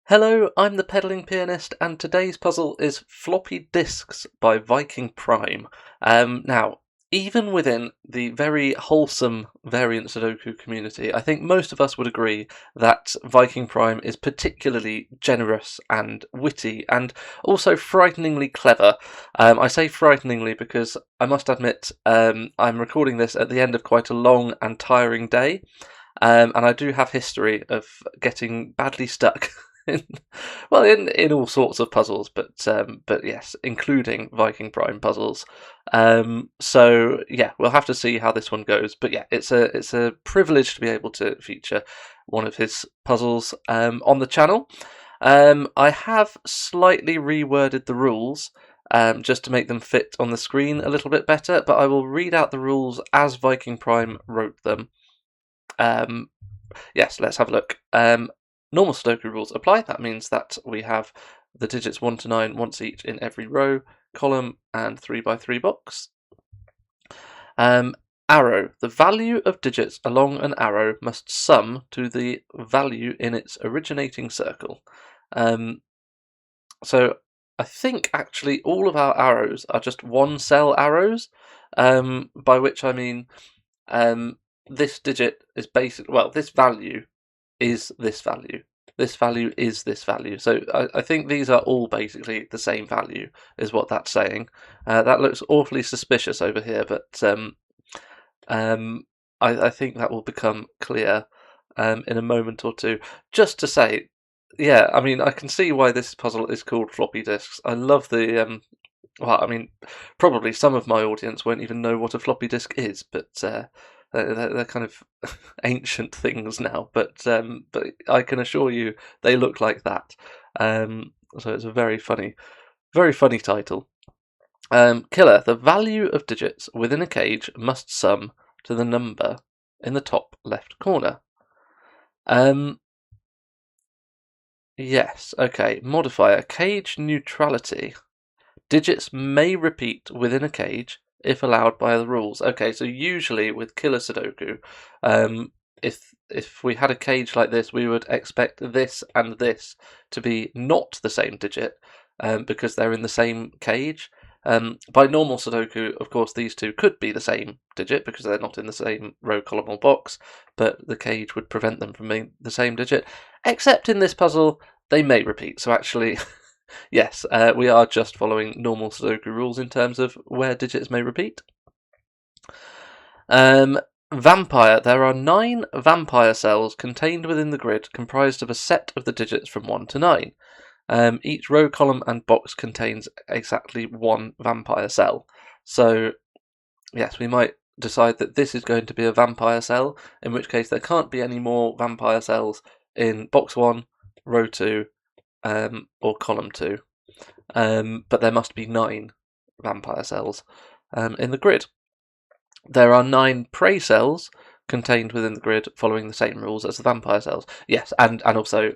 Hello, I'm the Pedaling Pianist, and today's puzzle is Floppy Disks by ViKingPrime. Now, even within the very wholesome variant Sudoku community, I think most of us would agree that ViKingPrime is particularly generous and witty, and also frighteningly clever. I say frighteningly because I must admit I'm recording this at the end of quite a long and tiring day. And I do have history of getting badly stuck in, in all sorts of puzzles, but yes, including ViKingPrime puzzles. So yeah, we'll have to see how this one goes. But yeah, it's a privilege to be able to feature one of his puzzles on the channel. I have slightly reworded the rules. Just to make them fit on the screen a little bit better, but I will read out the rules as ViKingPrime wrote them. Yes, let's have a look. Normal Sudoku rules apply. That means that we have the digits 1 to 9 once each in every row, column, and 3x3 box. Arrow. The value of digits along an arrow must sum to the value in its originating circle. So I think actually all of our arrows are just one cell arrows, by which I mean this digit is this value is this value. This value is this value. So I think these are all basically the same value, is what that's saying. That looks awfully suspicious over here, but I think that will become clear in a moment or two. Just to say, yeah, I mean, I can see why this puzzle is called Floppy Disks. I love the probably some of my audience won't even know what a floppy disk is, but they're kind of ancient things now. But I can assure you they look like that. So it's a very funny title. Killer. The value of digits within a cage must sum to the number in the top left corner. Yes. Okay. Modifier. Cage neutrality. Digits may repeat within a cage if allowed by the rules. Okay, so usually with Killer Sudoku, if we had a cage like this, we would expect this and this to be not the same digit because they're in the same cage. By normal Sudoku, of course, these two could be the same digit because they're not in the same row, column, or box, but the cage would prevent them from being the same digit. Except in this puzzle, they may repeat. So actually, yes, we are just following normal Sudoku rules in terms of where digits may repeat. Vampire. There are 9 vampire cells contained within the grid comprised of a set of the digits from 1 to 9. Each row, column, and box contains exactly 1 vampire cell. So, yes, we might decide that this is going to be a vampire cell, in which case there can't be any more vampire cells in box 1, row 2, or column 2. But there must be 9 vampire cells in the grid. There are 9 prey cells contained within the grid following the same rules as the vampire cells. Yes, and also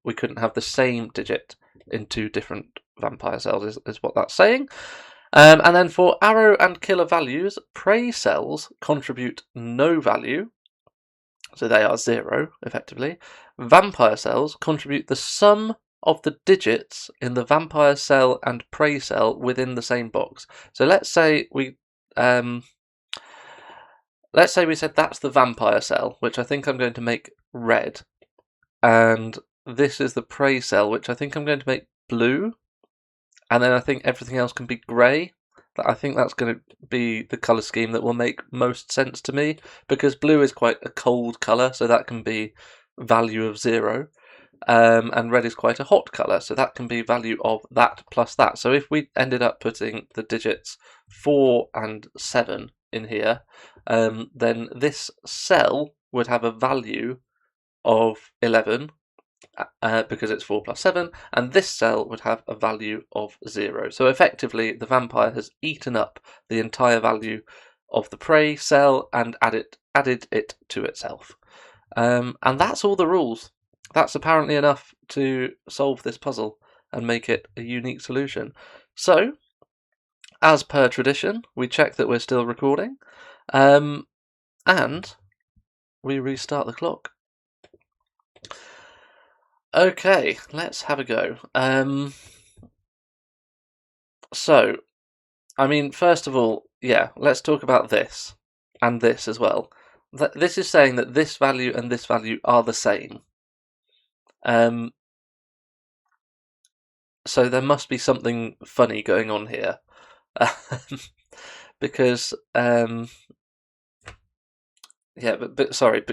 we couldn't have the same digit in 2 different vampire cells, is what that's saying. And then for arrow and killer values, prey cells contribute no value, so they are 0, effectively. Vampire cells contribute the sum of the digits in the vampire cell and prey cell within the same box. So let's say we said that's the vampire cell, which I think I'm going to make red, and this is the prey cell, which I think I'm going to make blue, and then I think everything else can be grey. I think that's going to be the colour scheme that will make most sense to me, because blue is quite a cold colour, so that can be value of 0. And red is quite a hot colour, so that can be value of that plus that. So if we ended up putting the digits 4 and 7 in here, then this cell would have a value of 11, because it's 4 plus 7, and this cell would have a value of 0. So effectively, the vampire has eaten up the entire value of the prey cell and added it to itself. And that's all the rules. That's apparently enough to solve this puzzle and make it a unique solution. So, as per tradition, we check that we're still recording, and we restart the clock. Okay, let's have a go. So, I mean, first of all, yeah, let's talk about this and this as well. This is saying that this value and this value are the same. So there must be something funny going on here. Because, yeah, but sorry,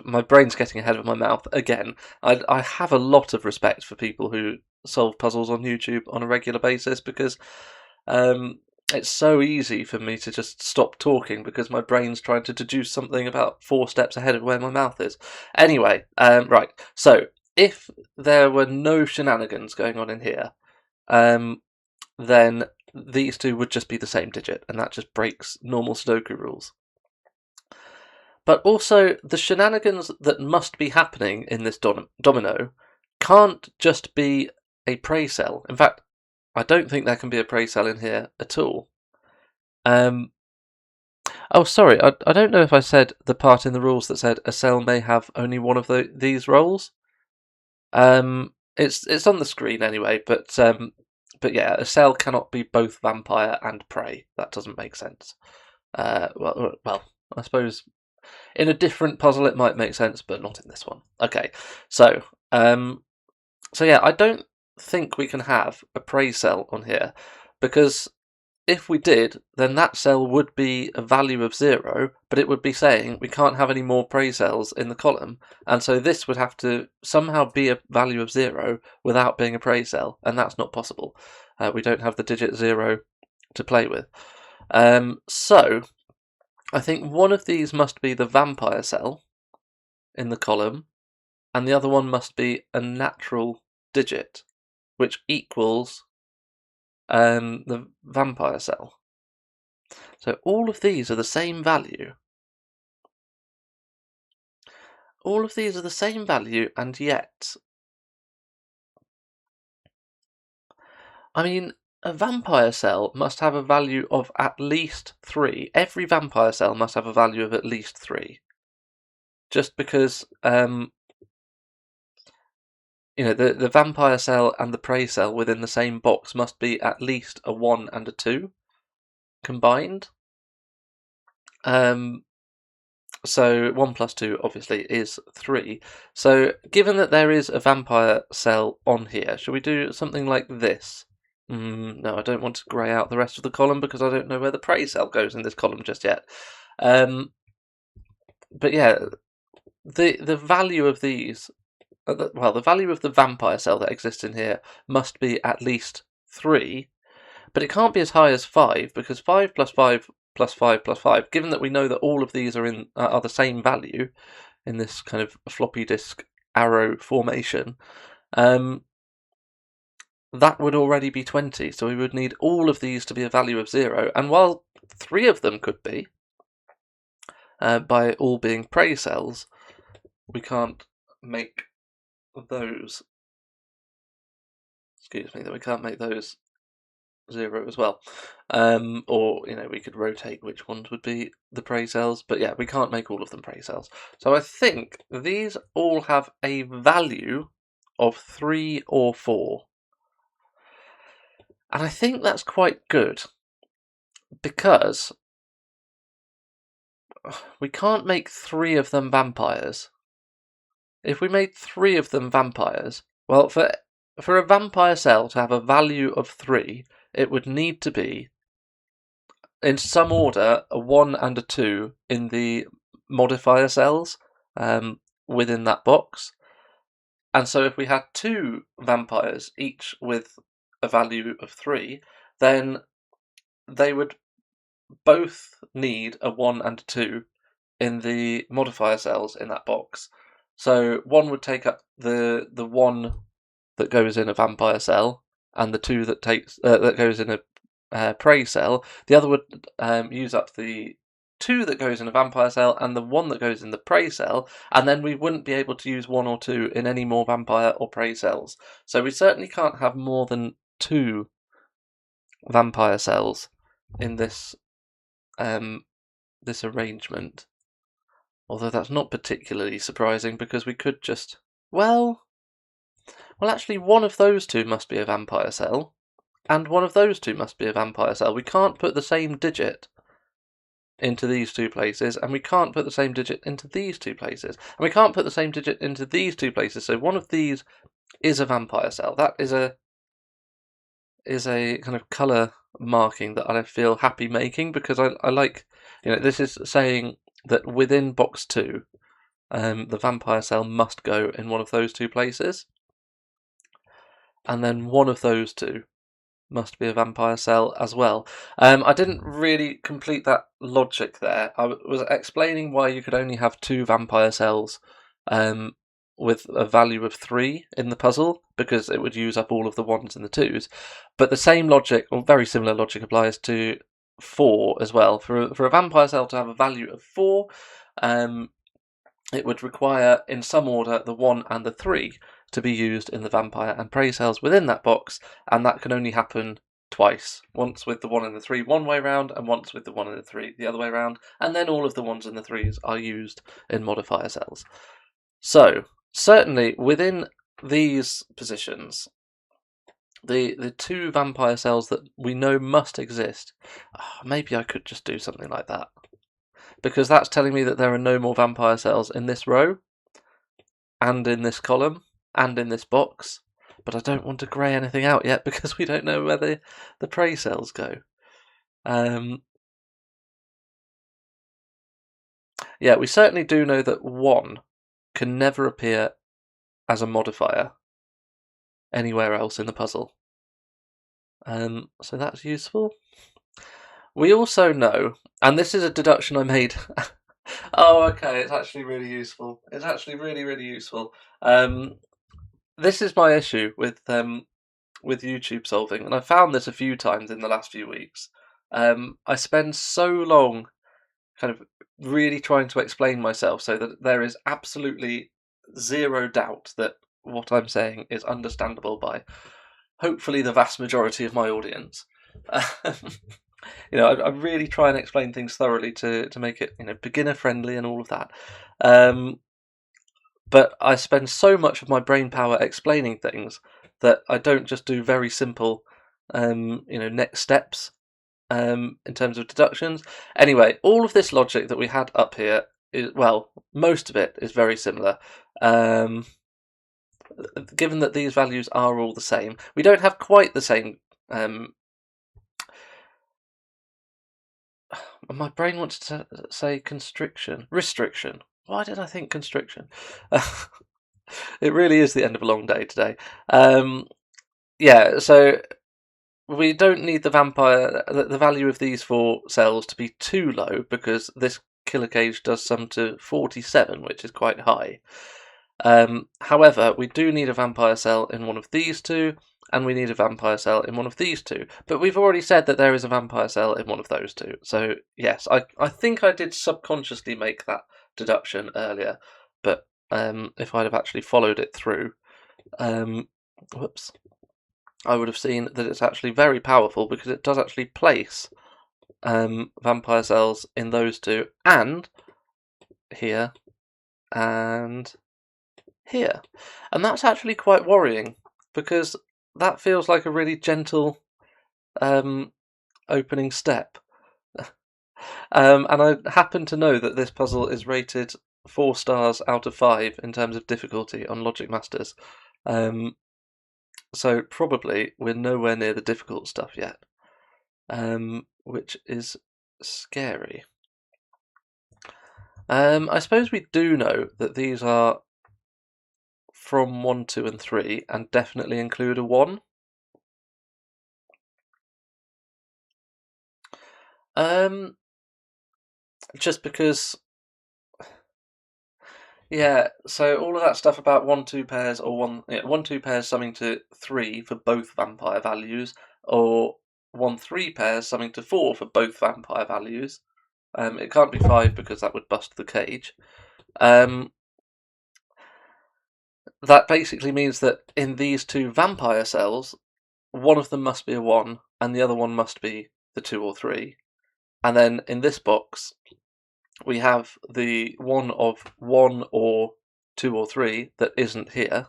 my brain's getting ahead of my mouth again. I have a lot of respect for people who solve puzzles on YouTube on a regular basis because it's so easy for me to just stop talking because my brain's trying to deduce something about 4 steps ahead of where my mouth is. Anyway, right. So if there were no shenanigans going on in here, then these two would just be the same digit, and that just breaks normal Sudoku rules. But also, the shenanigans that must be happening in this domino can't just be a prey cell. In fact, I don't think there can be a prey cell in here at all. Oh, sorry, I don't know if I said the part in the rules that said a cell may have only one of these roles. It's on the screen anyway, but yeah, a cell cannot be both vampire and prey. That doesn't make sense. Well, I suppose in a different puzzle it might make sense, but not in this one. Okay, so yeah, I don't think we can have a prey cell on here because if we did, then that cell would be a value of 0, but it would be saying we can't have any more prey cells in the column, and so this would have to somehow be a value of 0 without being a prey cell, and that's not possible. We don't have the digit 0 to play with. So I think one of these must be the vampire cell in the column, and the other one must be a natural digit, which equals the vampire cell. So all of these are the same value. All of these are the same value, and yet, I mean, a vampire cell must have a value of at least 3. Every vampire cell must have a value of at least 3. Just because, the vampire cell and the prey cell within the same box must be at least a 1 and a 2 combined. So 1 plus 2 obviously is 3. So given that there is a vampire cell on here, should we do something like this? No, I don't want to grey out the rest of the column because I don't know where the prey cell goes in this column just yet. But yeah, the value of these, the value of the vampire cell that exists in here must be at least 3, but it can't be as high as 5 because 5 plus 5 plus 5 plus 5, given that we know that all of these are the same value in this kind of floppy disk arrow formation, that would already be 20. So we would need all of these to be a value of 0. And while 3 of them could be, by all being prey cells, we can't make those. Excuse me, that we can't make those 0 as well. Or, we could rotate which ones would be the prey cells, but yeah, we can't make all of them prey cells. So I think these all have a value of 3 or 4. And I think that's quite good, because we can't make 3 of them vampires. If we made 3 of them vampires, well, for a vampire cell to have a value of 3, it would need to be, in some order, a 1 and a 2 in the modifier cells within that box. And so if we had 2 vampires, each with a value of 3, then they would both need a 1 and a 2 in the modifier cells in that box. So one would take up the 1 that goes in a vampire cell, and the 2 that goes in a prey cell. The other would use up the 2 that goes in a vampire cell and the 1 that goes in the prey cell, and then we wouldn't be able to use 1 or 2 in any more vampire or prey cells. So we certainly can't have more than 2 vampire cells in this this arrangement. Although that's not particularly surprising because we could just, well, Well, actually, one of those two must be a vampire cell, and one of those two must be a vampire cell. We can't put the same digit into these two places, and we can't put the same digit into these two places, and we can't put the same digit into these two places. So one of these is a vampire cell. That is a kind of colour marking that I feel happy making, because I like, this is saying that within box 2, the vampire cell must go in one of those two places, and then one of those two must be a vampire cell as well. I didn't really complete that logic there. I was explaining why you could only have 2 vampire cells with a value of 3 in the puzzle, because it would use up all of the 1s and the 2s. But the same logic, or very similar logic, applies to 4 as well. For a vampire cell to have a value of 4, it would require, in some order, the 1 and the 3 to be used in the vampire and prey cells within that box, and that can only happen twice. Once with the 1 and the 3 one way round, and once with the 1 and the 3 the other way round, and then all of the 1s and the 3s are used in modifier cells. So, certainly within these positions, the 2 vampire cells that we know must exist, maybe I could just do something like that, because that's telling me that there are no more vampire cells in this row, and in this column, and in this box, but I don't want to grey anything out yet because we don't know where the prey cells go. Yeah, we certainly do know that 1 can never appear as a modifier anywhere else in the puzzle. So that's useful. We also know, and this is a deduction I made. Oh, okay, it's actually really useful. It's actually really, really useful. This is my issue with YouTube solving, and I've found this a few times in the last few weeks. I spend so long kind of really trying to explain myself so that there is absolutely zero doubt that what I'm saying is understandable by hopefully the vast majority of my audience. I really try and explain things thoroughly to make it beginner friendly and all of that. But I spend so much of my brain power explaining things that I don't just do very simple, next steps in terms of deductions. Anyway, all of this logic that we had up here is, well, most of it is very similar. Given that these values are all the same, we don't have quite the same. My brain wants to say restriction. Why did I think constriction? It really is the end of a long day today. Yeah, so we don't need the value of these 4 cells to be too low, because this killer cage does sum to 47, which is quite high. However, we do need a vampire cell in one of these 2, and we need a vampire cell in one of these 2. But we've already said that there is a vampire cell in one of those 2. So yes, I think I did subconsciously make that deduction earlier, but if I'd have actually followed it through, whoops, I would have seen that it's actually very powerful, because it does actually place vampire cells in those 2, and here, and here. And that's actually quite worrying, because that feels like a really gentle opening step. And I happen to know that this puzzle is rated 4 stars out of 5 in terms of difficulty on Logic Masters. So probably we're nowhere near the difficult stuff yet, which is scary. I suppose we do know that these are from 1, 2, and 3, and definitely include a 1. Just because, yeah, so all of that stuff about 1, 2 pairs, or 1, 2 pairs summing to 3 for both vampire values, or 1, 3 pairs summing to 4 for both vampire values. It can't be 5 because that would bust the cage. That basically means that in these 2 vampire cells, one of them must be a 1, and the other one must be the 2 or 3. And then in this box, we have the one of 1 or 2 or 3 that isn't here.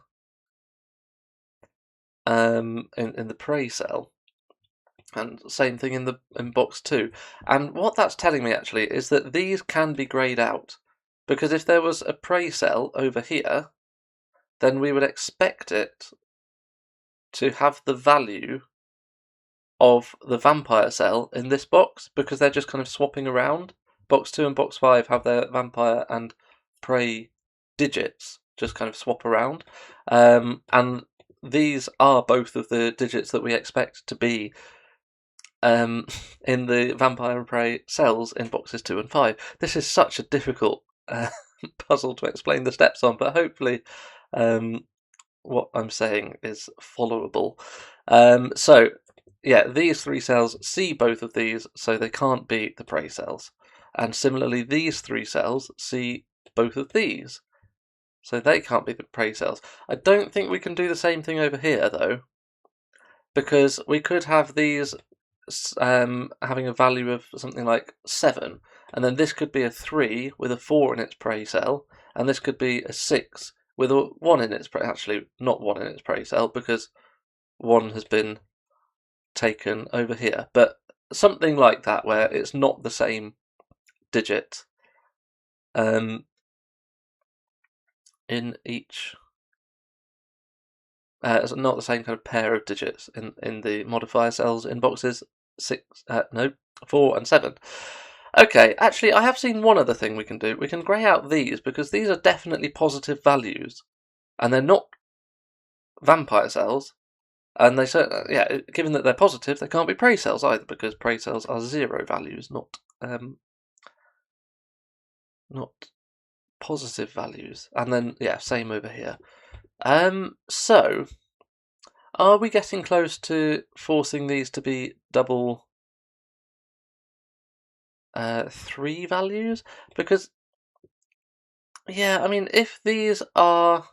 in the prey cell, and same thing in box 2. And what that's telling me actually is that these can be greyed out, because if there was a prey cell over here, then we would expect it to have the value of the vampire cell in this box, because they're just kind of swapping around. Box 2 and box 5 have their vampire and prey digits just kind of swap around, and these are both of the digits that we expect to be in the vampire and prey cells in boxes 2 and 5. This is such a difficult puzzle to explain the steps on, but hopefully what I'm saying is followable. So yeah, these 3 cells see both of these, so they can't be the prey cells. And similarly, these 3 cells see both of these, so they can't be the prey cells. I don't think we can do the same thing over here, though, because we could have these having a value of something like 7, and then this could be a 3 with a 4 in its prey cell, and this could be a 6 with a 1 in its prey. Actually, not 1 in its prey cell, because 1 has been taken over here, but something like that, where it's not the same digit in each. It's not the same kind of pair of digits in the modifier cells in boxes 4 and 7. Okay, actually, I have seen one other thing we can do. We can grey out these, because these are definitely positive values, and they're not vampire cells. And they yeah, given that they're positive, they can't be prey cells either, because prey cells are 0 values, not positive values. And then yeah, same over here. So are we getting close to forcing these to be double 3 values? Because yeah, I mean, if these all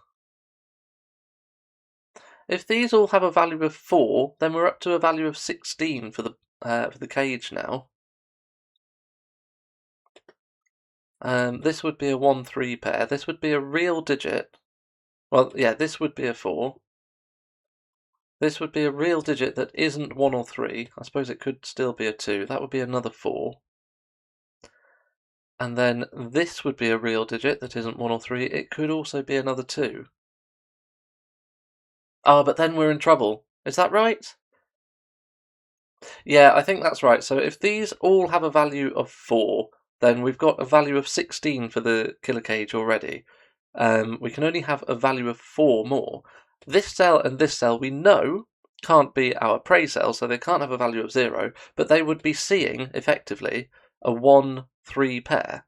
have a value of 4, then we're up to a value of 16 for the cage now. This would be a 1-3 pair. This would be a real digit. Well, yeah, this would be a 4. This would be a real digit that isn't 1 or 3. I suppose it could still be a 2. That would be another 4. And then this would be a real digit that isn't 1 or 3. It could also be another 2. Ah, but then we're in trouble. Is that right? Yeah, I think that's right. So if these all have a value of 4, then we've got a value of 16 for the killer cage already. We can only have a value of 4 more. This cell and this cell we know can't be our prey cell, so they can't have a value of 0, but they would be seeing, effectively, a 1-3 pair.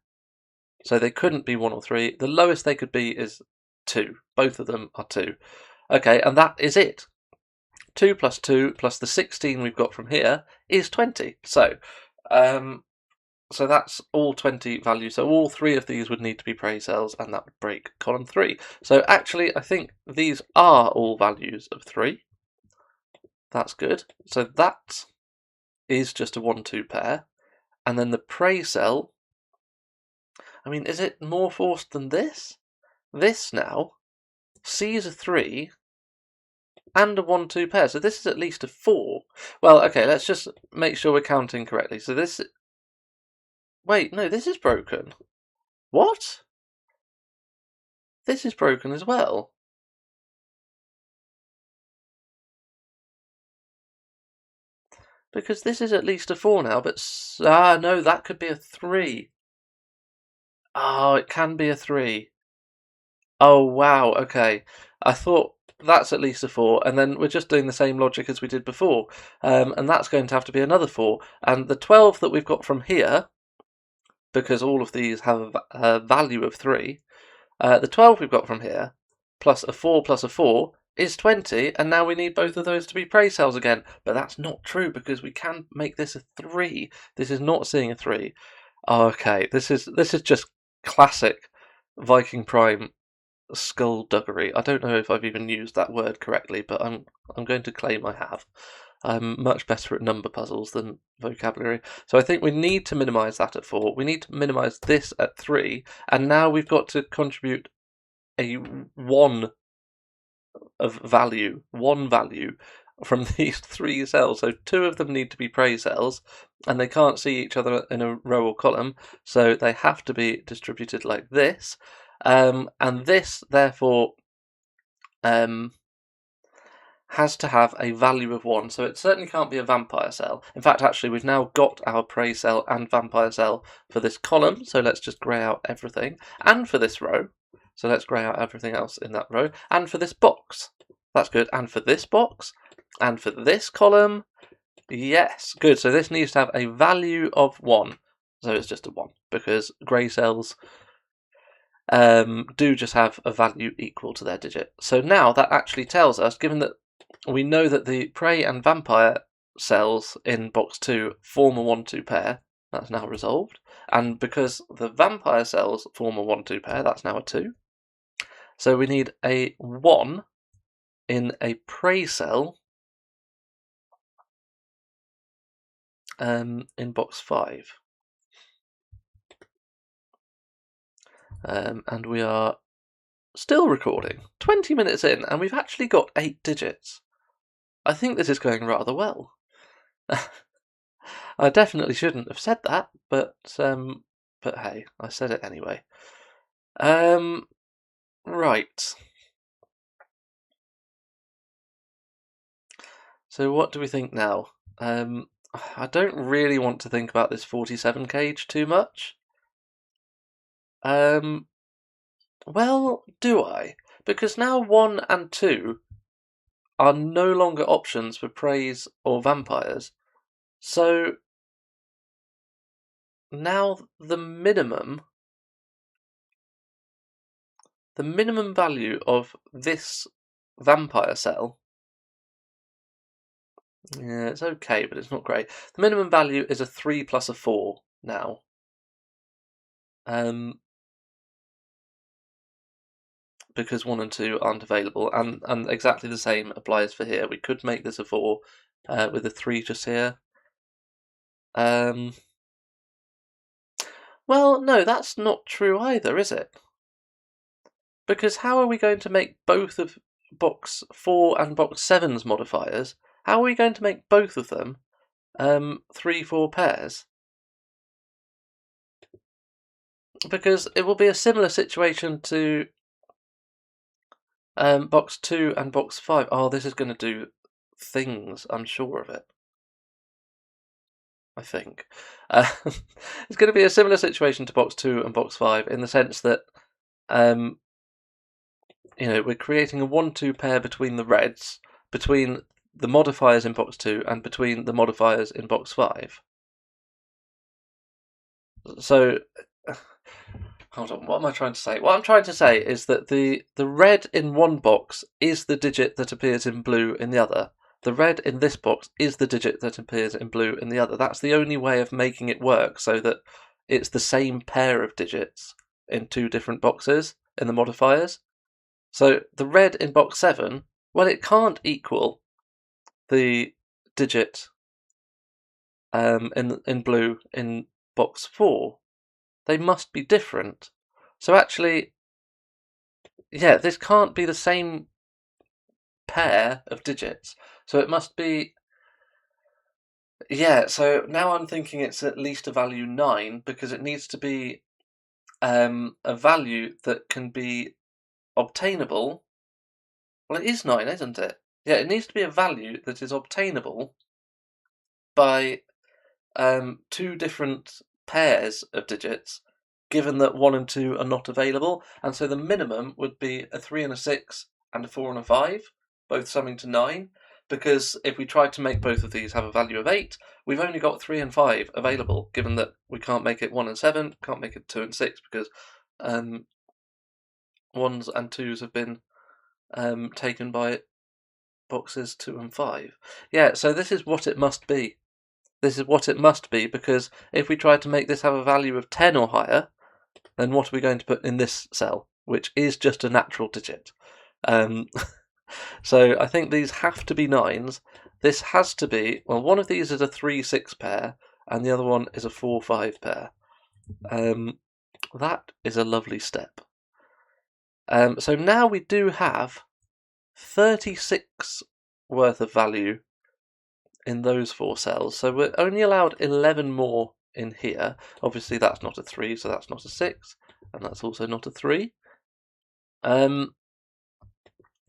So they couldn't be 1 or 3. The lowest they could be is 2. Both of them are 2. Okay, and that is it. 2 plus 2 plus the 16 we've got from here is 20. So that's all 20 values. So all 3 of these would need to be prey cells, and that would break column 3. So actually, I think these are all values of 3. That's good. So that is just a 1-2 pair. And then the prey cell, I mean, is it more forced than this? This now sees a 3 and a 1-2 pair. So this is at least a 4. Well, okay, let's just make sure we're counting correctly. So this... Wait, no, this is broken. What? This is broken as well. Because this is at least a 4 now, but... no, that could be a 3. Oh, it can be a 3. Oh, wow, okay. I thought that's at least a 4, and then we're just doing the same logic as we did before. And that's going to have to be another 4. And the 12 that we've got from here, because all of these have a value of 3, the 12 we've got from here, plus a 4 is 20, and now we need both of those to be prey cells again. But that's not true, because we can make this a 3. This is not seeing a 3. Okay, this is just classic ViKingPrime skullduggery. I don't know if I've even used that word correctly, but I'm going to claim I have. I'm much better at number puzzles than vocabulary. So I think we need to minimise that at 4. We need to minimise this at 3, and now we've got to contribute a 1 of value, one value, from these 3 cells. So 2 of them need to be prey cells, and they can't see each other in a row or column, so they have to be distributed like this. And this, therefore, has to have a value of 1, so it certainly can't be a vampire cell. In fact, actually, we've now got our prey cell and vampire cell for this column, so let's just grey out everything, and for this row, so let's grey out everything else in that row, and for this box. That's good, and for this box, and for this column, yes, good. So this needs to have a value of 1, so it's just a 1, because grey cells do just have a value equal to their digit. So now that actually tells us, given that we know that the prey and vampire cells in box 2 form a 1-2 pair, that's now resolved, and because the vampire cells form a 1-2 pair, that's now a 2. So we need a 1 in a prey cell in box 5. And we are still recording, 20 minutes in, and we've actually got 8 digits. I think this is going rather well. I definitely shouldn't have said that, but hey, I said it anyway. Right. So what do we think now? I don't really want to think about this 47 cage too much. Well, do I? Because now 1 and 2 are no longer options for preys or vampires. So now the minimum value of this vampire cell, yeah, it's okay, but it's not great. The minimum value is a 3 plus a 4 now. Because 1 and 2 aren't available, and exactly the same applies for here. We could make this a 4 with a 3 just here. Well, no, that's not true either, is it? Because how are we going to make both of box 4 and box 7's modifiers? How are we going to make both of them 3-4 pairs? Because it will be a similar situation to box 2 and box 5. Oh, this is going to do things, I'm sure of it. I think. It's going to be a similar situation to box 2 and box 5 in the sense that, we're creating a 1-2 pair between the reds, between the modifiers in box 2 and between the modifiers in box 5. So, hold on, what am I trying to say? What I'm trying to say is that the red in one box is the digit that appears in blue in the other. The red in this box is the digit that appears in blue in the other. That's the only way of making it work so that it's the same pair of digits in 2 different boxes in the modifiers. So the red in box 7, well, it can't equal the digit in blue in box 4. They must be different. So actually, yeah, this can't be the same pair of digits. So it must be, yeah, so now I'm thinking it's at least a value 9 because it needs to be a value that can be obtainable. Well, it is 9, isn't it? Yeah, it needs to be a value that is obtainable by 2 different pairs of digits, given that 1 and 2 are not available. And so the minimum would be a 3 and a 6 and a 4 and a 5, both summing to 9. Because if we tried to make both of these have a value of 8, we've only got 3 and 5 available, given that we can't make it 1 and 7, can't make it 2 and 6, because 1s and 2s have been taken by boxes 2 and 5. Yeah, so this is what it must be. This is what it must be, because if we try to make this have a value of 10 or higher, then what are we going to put in this cell, which is just a natural digit? So I think these have to be 9s. This has to be, well, one of these is a 3-6 pair, and the other one is a 4-5 pair. That is a lovely step. So now we do have 36 worth of value in those 4 cells. So we're only allowed 11 more in here. Obviously that's not a 3, so that's not a 6, and that's also not a 3.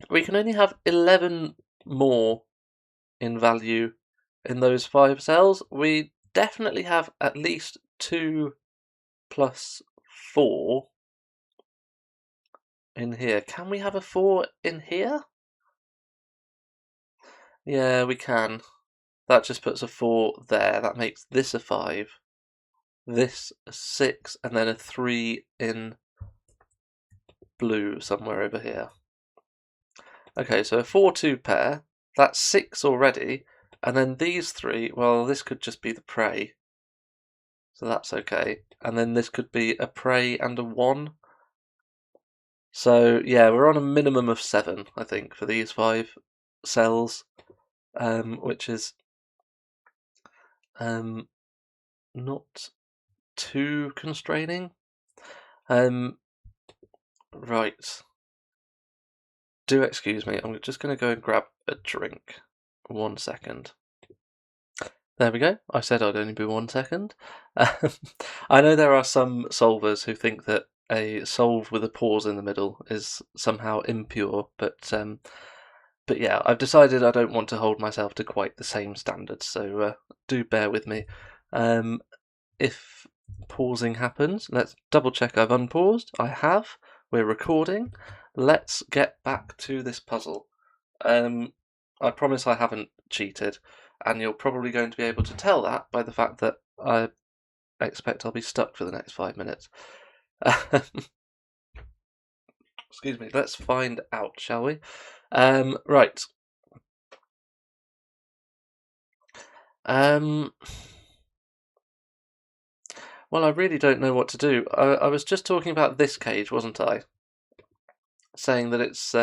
We can only have 11 more in value in those 5 cells. We definitely have at least 2 plus 4 in here. Can we have a 4 in here? Yeah, we can. That just puts a 4 there. That makes this a 5, this a 6, and then a 3 in blue somewhere over here. Okay, so a 4-2 pair. That's 6 already. And then these 3, well, this could just be the prey. So that's okay. And then this could be a prey and a 1. So, yeah, we're on a minimum of 7, I think, for these 5 cells, which is not too constraining. Right. Do excuse me, I'm just going to go and grab a drink. 1 second. There we go. I said I'd only be 1 second. I know there are some solvers who think that a solve with a pause in the middle is somehow impure, but yeah, I've decided I don't want to hold myself to quite the same standards, so do bear with me. If pausing happens, let's double check I've unpaused. I have. We're recording. Let's get back to this puzzle. I promise I haven't cheated, and you're probably going to be able to tell that by the fact that I expect I'll be stuck for the next 5 minutes. Excuse me, let's find out, shall we? Right. Well, I really don't know what to do. I was just talking about this cage, wasn't I? Saying that it's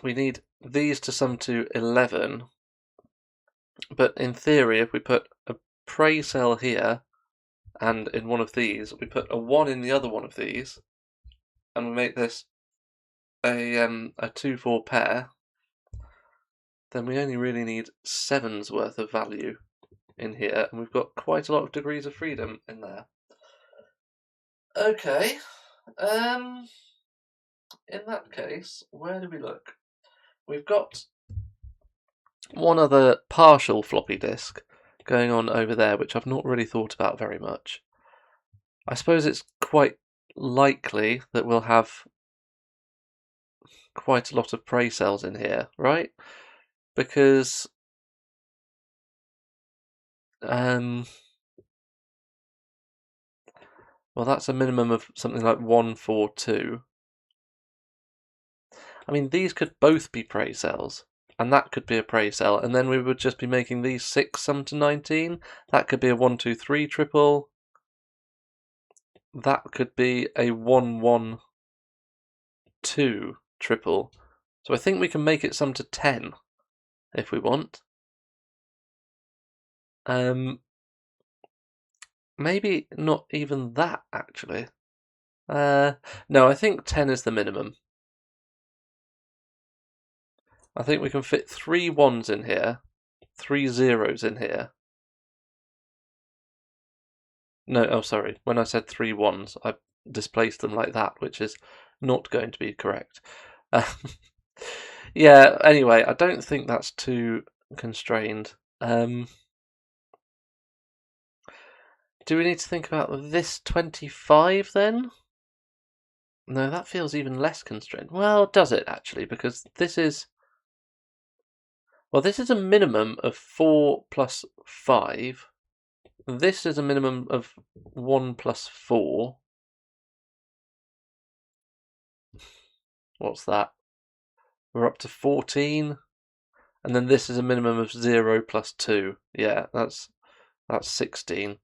we need these to sum to 11, but in theory, if we put a prey cell here, and in one of these, we put a 1 in the other one of these, and we make this a 2-4 pair, then we only really need 7's worth of value in here, and we've got quite a lot of degrees of freedom in there. Okay, in that case, where do we look? We've got one other partial floppy disk going on over there, which I've not really thought about very much. I suppose it's quite likely that we'll have quite a lot of prey cells in here, right? Because well, that's a minimum of something like 1, 4, 2. I mean, these could both be prey cells, and that could be a prey cell, and then we would just be making these 6 sum to 19. That could be a 1, 2, 3 triple. That could be a 1, 1, 2 triple. So I think we can make it sum to 10 if we want. Maybe not even that, actually. No, I think 10 is the minimum. I think we can fit 3 1s in here, 3 0s in here. No, oh sorry, when I said 3 1s, I displaced them like that, which is not going to be correct. Yeah, anyway, I don't think that's too constrained. Do we need to think about this 25 then? No, that feels even less constrained. Well, does it actually? Because this is... Well, this is a minimum of 4 plus 5. This is a minimum of 1 plus 4. What's that? We're up to 14. And then this is a minimum of 0 plus 2. Yeah, that's 16.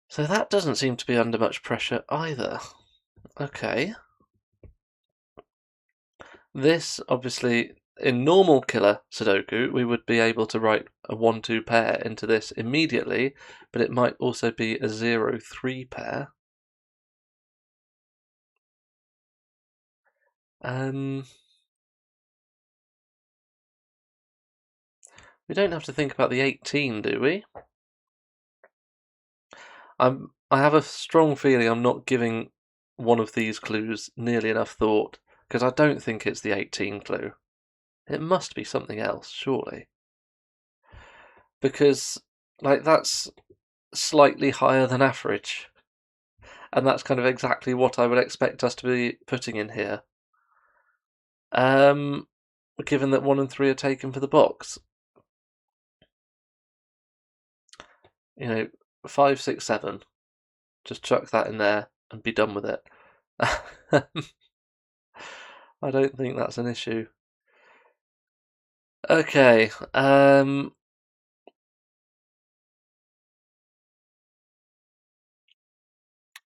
So that doesn't seem to be under much pressure either. Okay. This, obviously, in normal killer Sudoku, we would be able to write a 1-2 pair into this immediately, but it might also be a 0-3 pair. We don't have to think about the 18, do we? I have a strong feeling I'm not giving one of these clues nearly enough thought, because I don't think it's the 18 clue. It must be something else, surely. Because, like, that's slightly higher than average. And that's kind of exactly what I would expect us to be putting in here. Given that 1 and 3 are taken for the box. 5, 6, 7. Just chuck that in there and be done with it. I don't think that's an issue. Okay.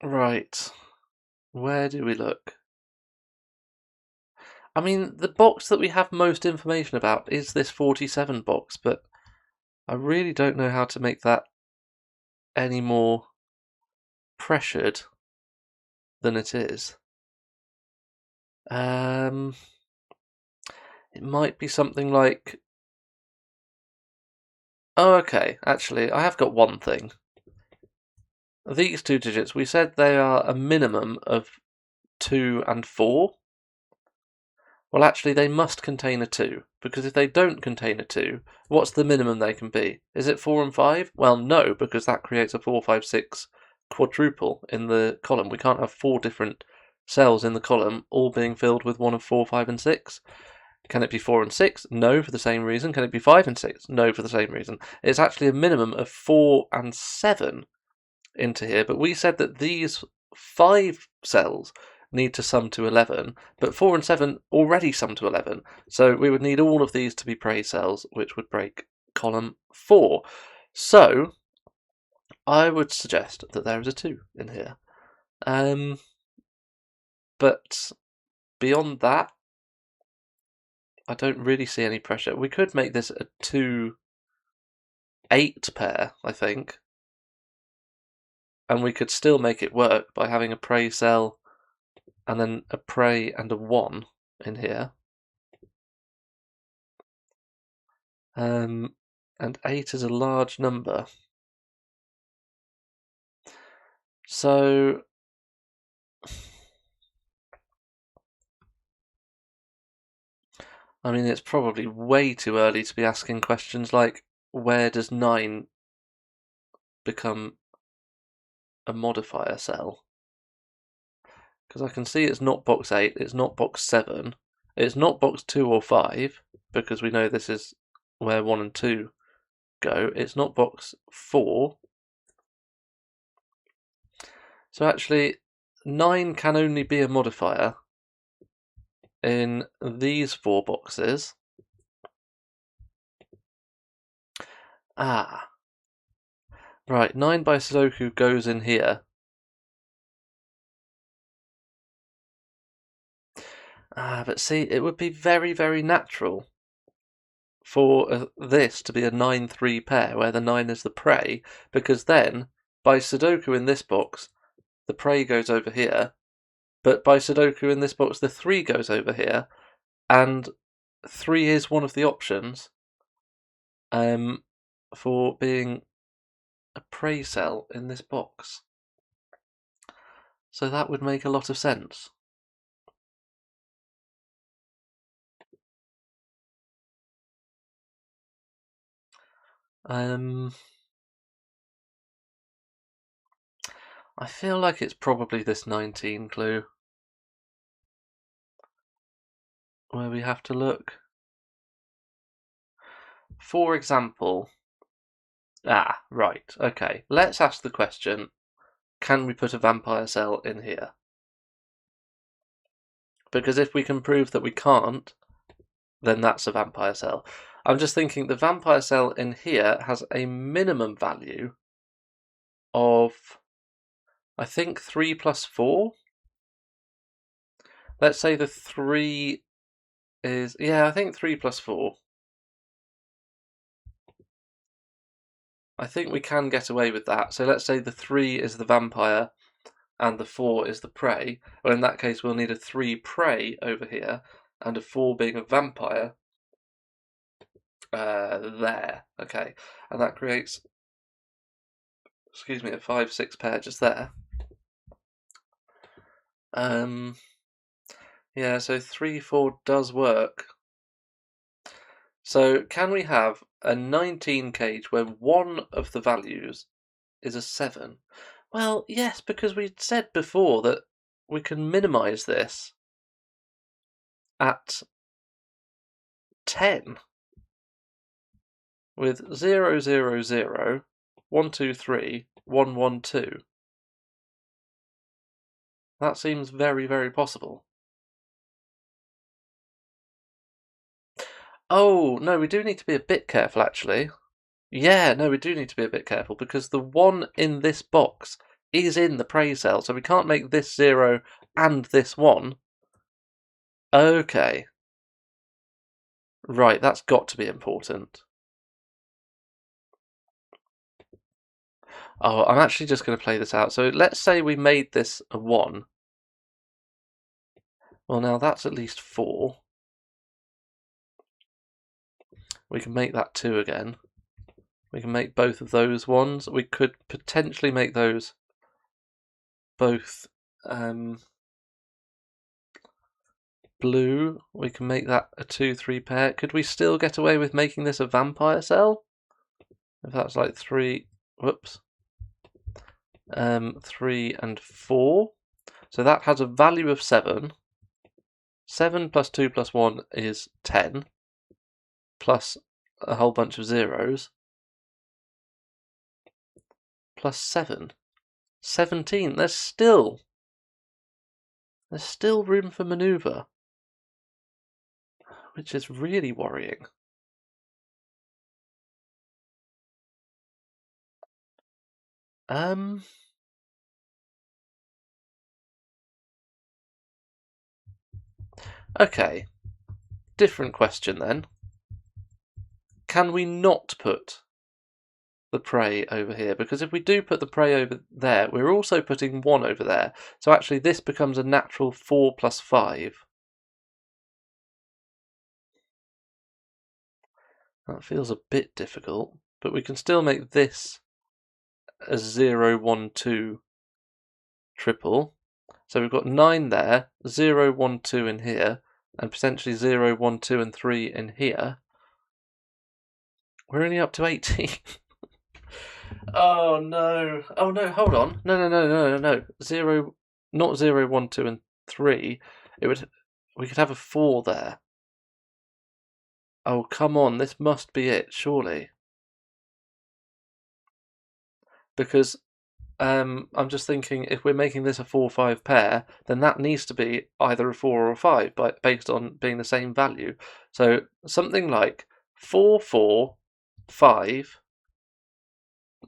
Right. Where do we look? I mean, the box that we have most information about is this 47 box, but I really don't know how to make that any more pressured than it is. It might be something like... Oh, okay. Actually, I have got one thing. These 2 digits, we said they are a minimum of 2 and 4. Well, actually, they must contain a 2, because if they don't contain a 2, what's the minimum they can be? Is it 4 and 5? Well, no, because that creates a 4, 5, 6 quadruple in the column. We can't have 4 different cells in the column all being filled with one of 4, 5, and 6. Can it be 4 and 6? No, for the same reason. Can it be 5 and 6? No, for the same reason. It's actually a minimum of 4 and 7 into here, but we said that these 5 cells need to sum to 11, but 4 and 7 already sum to 11, so we would need all of these to be prey cells, which would break column 4. So I would suggest that there is a 2 in here. But beyond that, I don't really see any pressure. We could make this a 2-8 pair, I think, and we could still make it work by having a prey cell and then a prey and a 1 in here. And 8 is a large number. So I mean, it's probably way too early to be asking questions like, where does 9 become a modifier cell? Because I can see it's not box 8, it's not box 7, it's not box 2 or 5, because we know this is where 1 and 2 go. It's not box 4. So actually, 9 can only be a modifier in these 4 boxes. Ah. Right, 9 by Sudoku goes in here. But see, it would be very, very natural for this to be a 9-3 pair, where the 9 is the prey, because then, by Sudoku in this box, the prey goes over here, but by Sudoku in this box, the 3 goes over here, and 3 is one of the options for being a prey cell in this box. So that would make a lot of sense. I feel like it's probably this 19 clue where we have to look. For example, right, okay, let's ask the question, can we put a vampire cell in here? Because if we can prove that we can't, then that's a vampire cell. I'm just thinking the vampire cell in here has a minimum value of, I think, 3 plus 4. Let's say the 3 is, I think 3 plus 4. I think we can get away with that. So let's say the 3 is the vampire and the 4 is the prey, well, in that case, we'll need a 3 prey over here, and a 4 being a vampire there. Okay, and that creates, excuse me, a 5-6 pair just there. Yeah, so 3-4 does work. So can we have a 19 cage where one of the values is a 7? Well, yes, because we said before that we can minimize this at 10 with 0, 0, 0, 1, 2, 3, 1, 1, 2. That seems very, very possible. Oh, no, we do need to be a bit careful, actually. Yeah, no, we do need to be a bit careful because the 1 in this box is in the prey cell, so we can't make this 0 and this 1. Okay. Right, that's got to be important. Oh, I'm actually just going to play this out. So let's say we made this a 1. Well, now that's at least 4. We can make that 2 again. We can make both of those 1s. We could potentially make those both blue. We can make that a 2-3 pair. Could we still get away with making this a vampire cell? If that's like 3, whoops, 3 and 4. So that has a value of 7. 7 plus 2 plus 1 is 10, plus a whole bunch of zeros, plus 7. 17. There's still room for manoeuvre, which is really worrying. Okay, different question then. Can we not put the prey over here? Because if we do put the prey over there, we're also putting 1 over there. So actually this becomes a natural 4 plus 5. That feels a bit difficult, but we can still make this a 0, 1, 2 triple. So we've got 9 there, 0, 1, 2 in here, and potentially 0, 1, 2 and 3 in here. We're only up to 18. Oh no. Oh no, hold on. No. 0, not 0, 1, 2 and 3. We could have a 4 there. Oh, come on, this must be it, surely. Because I'm just thinking if we're making this a 4-5 pair, then that needs to be either a 4 or a 5 based on being the same value. So something like 4, 4, 5,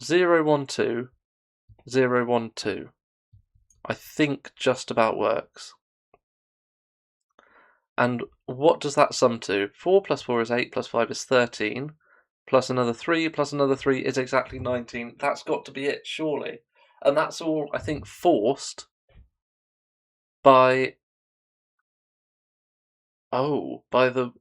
0, 1, 2, 0, 1, 2. I think just about works. And what does that sum to? 4 plus 4 is 8, plus 5 is 13, plus another 3, plus another 3 is exactly 19. That's got to be it, surely. And that's all, I think, forced by the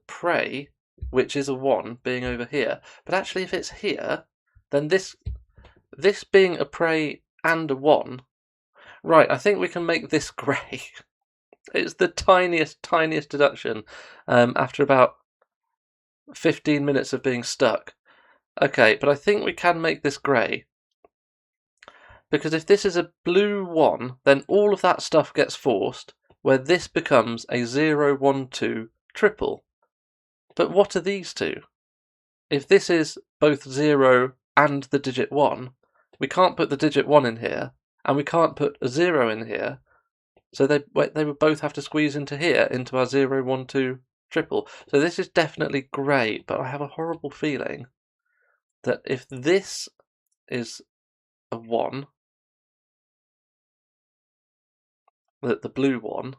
prey, which is a 1, being over here. But actually, if it's here, then this being a prey and a 1, right, I think we can make this grey. It's the tiniest deduction after about 15 minutes of being stuck. Okay, but I think we can make this grey. Because if this is a blue 1, then all of that stuff gets forced, where this becomes a 0, 1, 2 triple. But what are these two? If this is both 0 and the digit 1, we can't put the digit 1 in here, and we can't put a 0 in here, so they would both have to squeeze into here, into our 0, 1, 2 triple. So this is definitely grey, but I have a horrible feeling that if this is a 1, the blue one,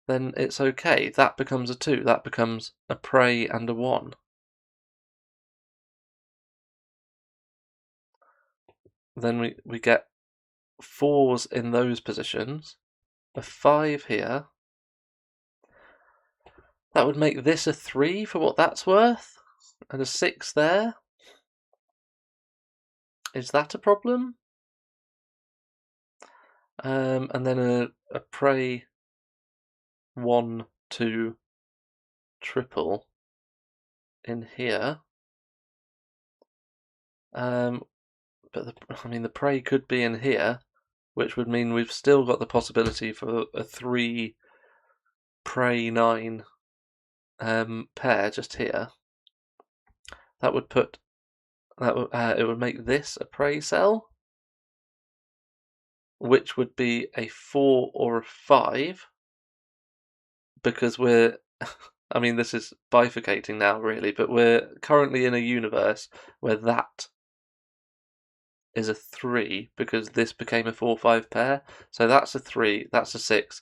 then it's okay. That becomes a 2. That becomes a prey and a 1. then we get 4s in those positions, a 5 here. That would make this a 3 for what that's worth, and a 6 there. Is that a problem? And then a prey 1, 2 triple in here. But the prey could be in here, which would mean we've still got the possibility for a 3 prey 9 pair just here. That would put it would make this a prey cell, which would be a 4 or a 5, because we're I mean, this is bifurcating now, really, but we're currently in a universe where that is a 3 because this became a 4-5 pair. So that's a 3, that's a 6,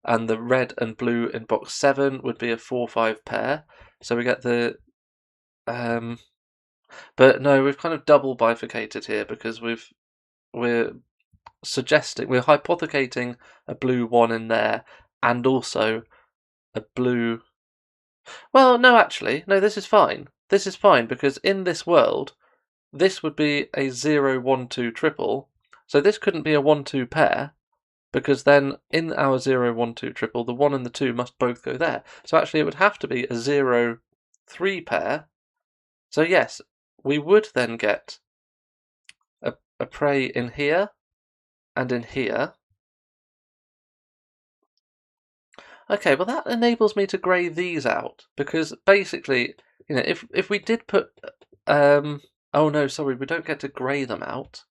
and the red and blue in box 7 would be a 4-5 pair. So we get the but no, we've kind of double bifurcated here because we're hypothecating a blue 1 in there and also a blue. Well, no, actually, no, this is fine. This is fine because in this world, this would be a 0-1-2 triple. So this couldn't be a 1-2 pair because then in our 0-1-2 triple, the 1 and the 2 must both go there. So actually, it would have to be a 0-3 pair. So yes, we would then get a prey in here and in here. Okay, well that enables me to grey these out because basically, if we did put oh no, sorry, we don't get to grey them out.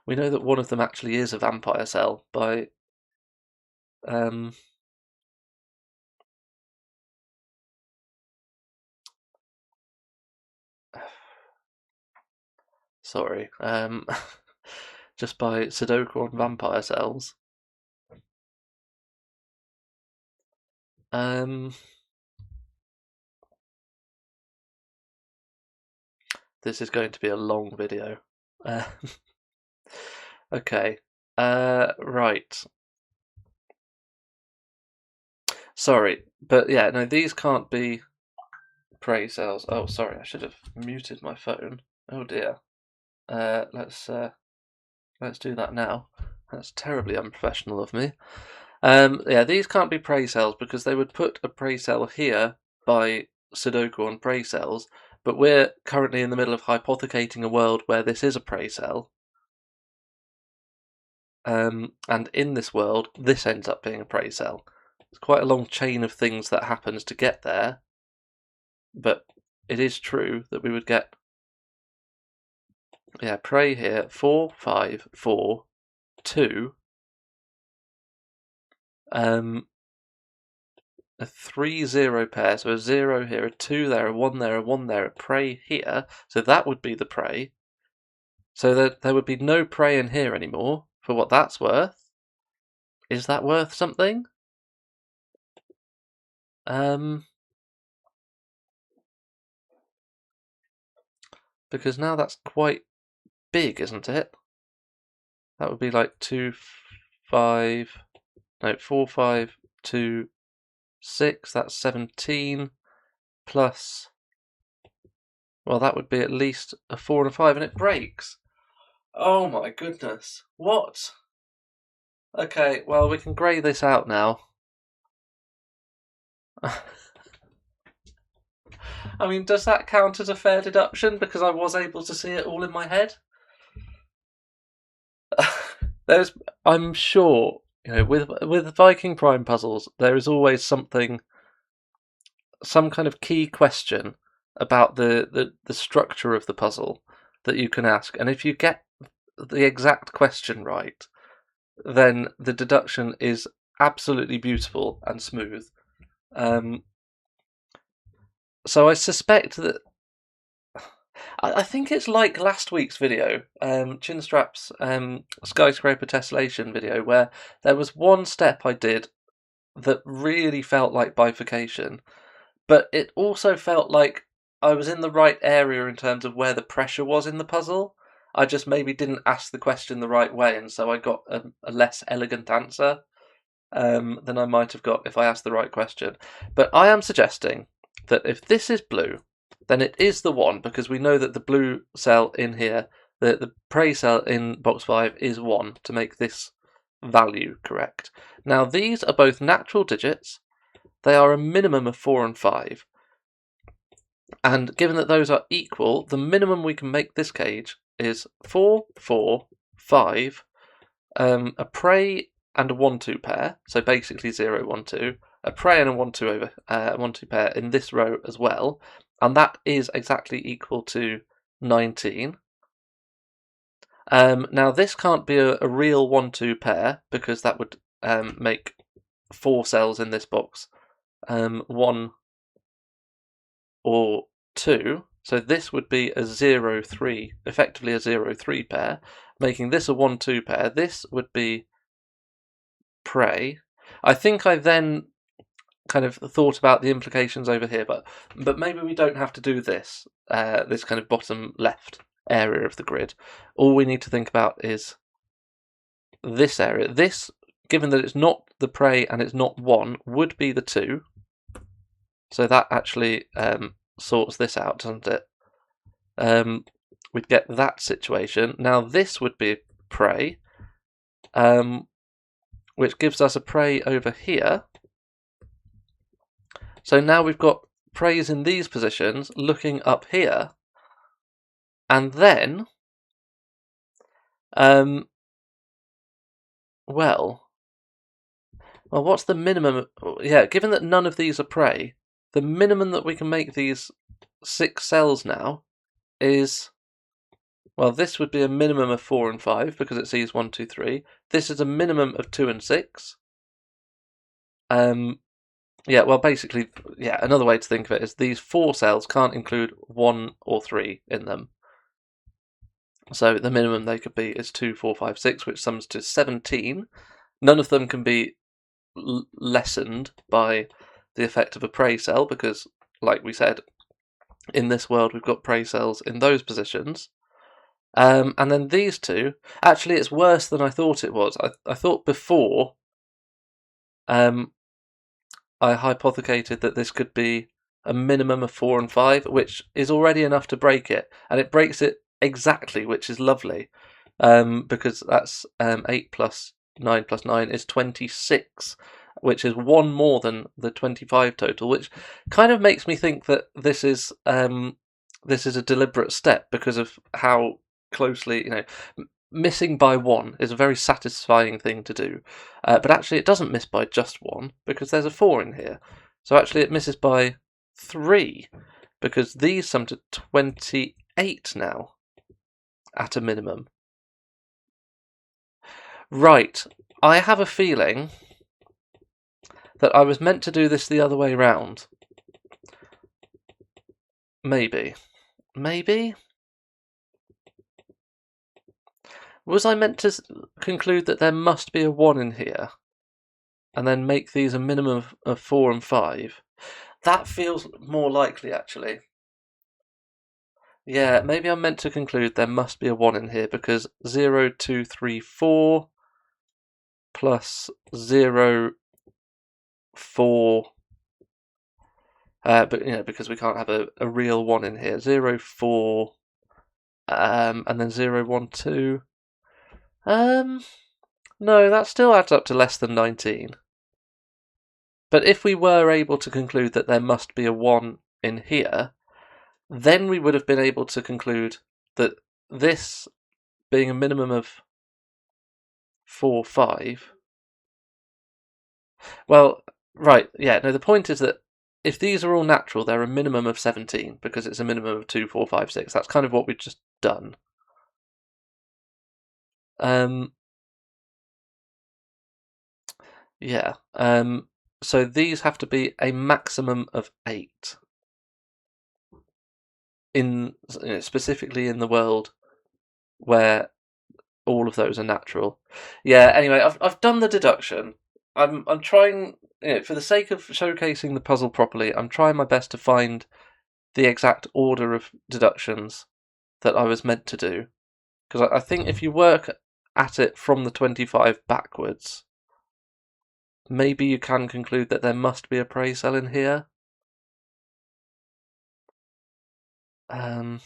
We know that one of them actually is a vampire cell by sorry, just by Sudoku on vampire cells. This is going to be a long video. Okay, right. Sorry, but yeah, no, these can't be prey cells. Oh, sorry, I should have muted my phone. Oh dear. Let's do that now. That's terribly unprofessional of me. Yeah, these can't be prey cells because they would put a prey cell here by Sudoku on prey cells, but we're currently in the middle of hypothecating a world where this is a prey cell. And in this world, this ends up being a prey cell. It's quite a long chain of things that happens to get there, but it is true that we would get, yeah, prey here, 4, 5, 4, 2, a 3-0 pair, so a 0 here, a 2 there, a 1 there, a 1 there, a prey here, so that would be the prey. So that there would be no prey in here anymore, for what that's worth. Is that worth something? Because now that's quite big, isn't it? That would be like 4, 5, 2, 6, that's 17, plus, well, that would be at least a 4 and a 5, and it breaks. Oh my goodness. What? Okay, well, we can grey this out now. I mean, does that count as a fair deduction because I was able to see it all in my head? I'm sure, with ViKingPrime puzzles, there is always some kind of key question about the structure of the puzzle that you can ask, and if you get the exact question right, then the deduction is absolutely beautiful and smooth. So I suspect that I think it's like last week's video, Chinstrap's skyscraper tessellation video, where there was one step I did that really felt like bifurcation, but it also felt like I was in the right area in terms of where the pressure was in the puzzle. I just maybe didn't ask the question the right way, and so I got a less elegant answer than I might have got if I asked the right question. But I am suggesting that if this is blue, then it is the 1, because we know that the blue cell in here, the prey cell in box 5 is 1 to make this value correct. Now these are both natural digits. They are a minimum of 4 and 5. And given that those are equal, the minimum we can make this cage is 4, 4, 5, a prey and a 1-2 pair, so basically 0, 1, 2, a prey and a 1-2 over 1-2 pair in this row as well, and that is exactly equal to 19. Now this can't be a real 1-2 pair, because that would make 4 cells in this box 1 or 2, so this would be a 0-3, effectively a 0-3 pair, making this a 1-2 pair. This would be prey. I think I then kind of thought about the implications over here, but maybe we don't have to do this, this kind of bottom left area of the grid. All we need to think about is this area. This, given that it's not the prey and it's not 1, would be the 2. So that actually sorts this out, doesn't it? We'd get that situation. Now this would be prey, which gives us a prey over here. So now we've got preys in these positions looking up here. And then, well, what's the minimum? Yeah, given that none of these are prey, the minimum that we can make these 6 cells now is, well, this would be a minimum of 4 and 5 because it sees 1, 2, 3. This is a minimum of 2 and 6. Yeah, well, basically, yeah, another way to think of it is these 4 cells can't include 1 or 3 in them. So the minimum they could be is 2, 4, 5, 6, which sums to 17. None of them can be lessened by the effect of a prey cell because, like we said, in this world we've got prey cells in those positions. And then these 2, actually it's worse than I thought it was. I thought before I hypothecated that this could be a minimum of 4 and 5, which is already enough to break it, and it breaks it exactly, which is lovely, because that's 8 plus 9 plus 9 is 26, which is 1 more than the 25 total, which kind of makes me think that this is a deliberate step because of how closely, missing by 1 is a very satisfying thing to do, but actually it doesn't miss by just 1 because there's a 4 in here, so actually it misses by 3 because these sum to 28 now at a minimum. Right, I have a feeling that I was meant to do this the other way round. Maybe. Was I meant to conclude that there must be a 1 in here and then make these a minimum of 4 and 5? That feels more likely, actually. Yeah, maybe I'm meant to conclude there must be a 1 in here because 0, 2, 3, 4 plus 0, 4, but because we can't have a real 1 in here. 0, 4, and then 0, 1, 2. No, that still adds up to less than 19. But if we were able to conclude that there must be a 1 in here, then we would have been able to conclude that this being a minimum of 4, 5. Well, right, yeah, no, the point is that if these are all natural, they're a minimum of 17 because it's a minimum of 2, 4, 5, 6. That's kind of what we've just done. Yeah. So these have to be a maximum of 8. Specifically in the world where all of those are natural. Yeah. Anyway, I've done the deduction. I'm trying, for the sake of showcasing the puzzle properly. I'm trying my best to find the exact order of deductions that I was meant to do. Because I think if you work at it from the 25 backwards, maybe you can conclude that there must be a prey cell in here. The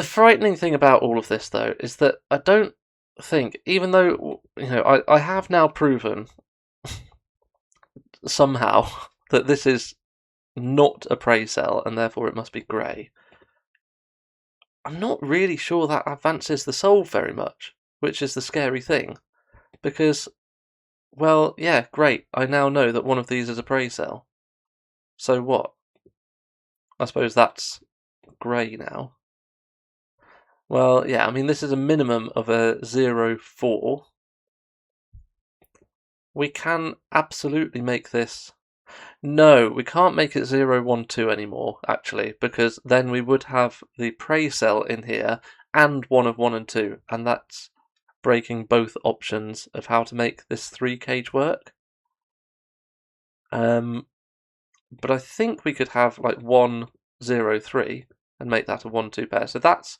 frightening thing about all of this, though, is that I don't think, even though I have now proven somehow that this is not a prey cell and therefore it must be grey, I'm not really sure that advances the solve very much, which is the scary thing. Because, well, yeah, great, I now know that one of these is a prey cell. So what? I suppose that's grey now. Well, yeah, I mean, this is a minimum of a 0, 4. We can absolutely make this... No, we can't make it 0, 1, 2 anymore, actually, because then we would have the prey cell in here and one of 1 and 2, and that's breaking both options of how to make this 3 cage work. But I think we could have like 1, 0, 3 and make that a 1, 2 pair. So that's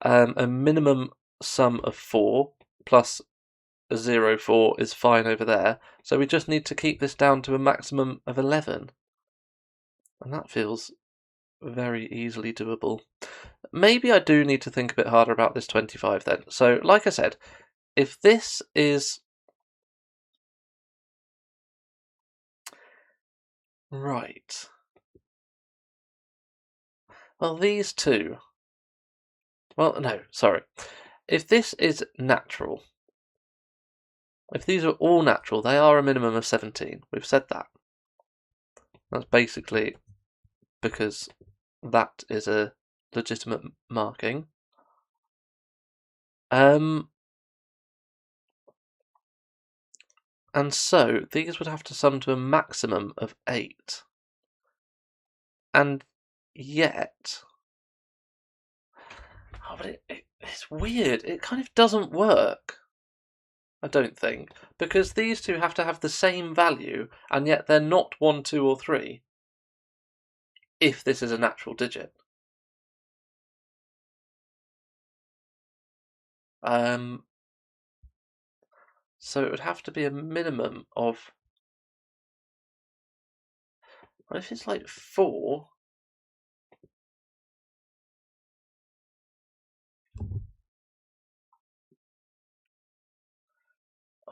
a minimum sum of 4 plus a 0, 4 is fine over there. So we just need to keep this down to a maximum of 11. And that feels very easily doable. Maybe I do need to think a bit harder about this 25 then. So, like I said, if this is... Right. Well, these two... Well, no, sorry. If this is natural, if these are all natural, they are a minimum of 17. We've said that. That's basically because that is a legitimate marking. And so these would have to sum to a maximum of 8. And yet... Oh, but it's weird. It kind of doesn't work. I don't think. Because these two have to have the same value, and yet they're not 1, 2, or 3. If this is a natural digit. So it would have to be a minimum of... What if it's like 4?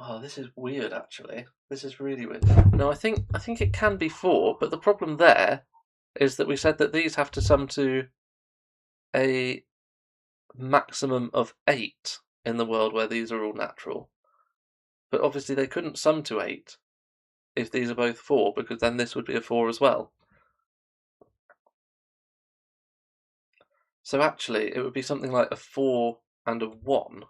Oh, this is weird, actually. This is really weird. No, I think it can be 4, but the problem there is that we said that these have to sum to a maximum of 8 in the world where these are all natural. But obviously they couldn't sum to 8 if these are both 4, because then this would be a 4 as well. So actually, it would be something like a 4 and a 1.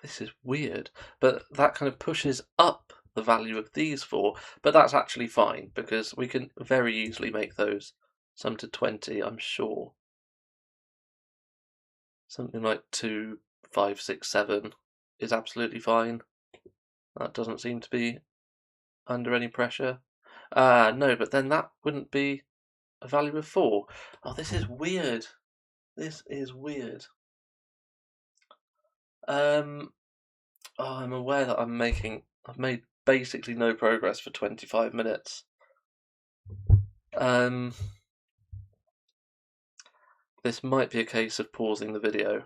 This is weird, but that kind of pushes up the value of these 4, but that's actually fine, because we can very easily make those sum to 20, I'm sure. Something like 2, 5, 6, 7 is absolutely fine. That doesn't seem to be under any pressure. No, but then that wouldn't be a value of 4. Oh, this is weird. This is weird. I'm aware that I've made basically no progress for 25 minutes. This might be a case of pausing the video.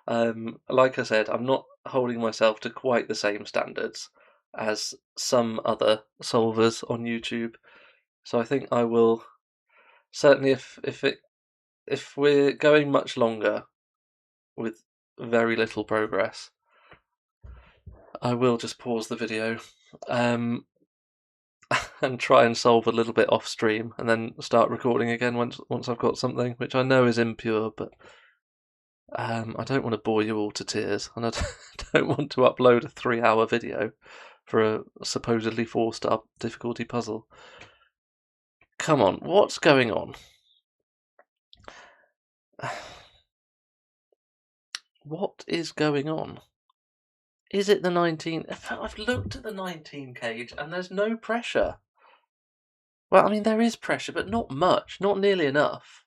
Like I said, I'm not holding myself to quite the same standards as some other solvers on YouTube. So I think I will, certainly if we're going much longer with very little progress, I will just pause the video and try and solve a little bit off stream, and then start recording again once I've got something, which I know is impure, but I don't want to bore you all to tears, and I don't want to upload a 3-hour video for a supposedly 4-star difficulty puzzle. Come on, what's going on? What is going on? Is it the 19? I've looked at the 19 cage and there's no pressure. Well, I mean, there is pressure, but not much, not nearly enough.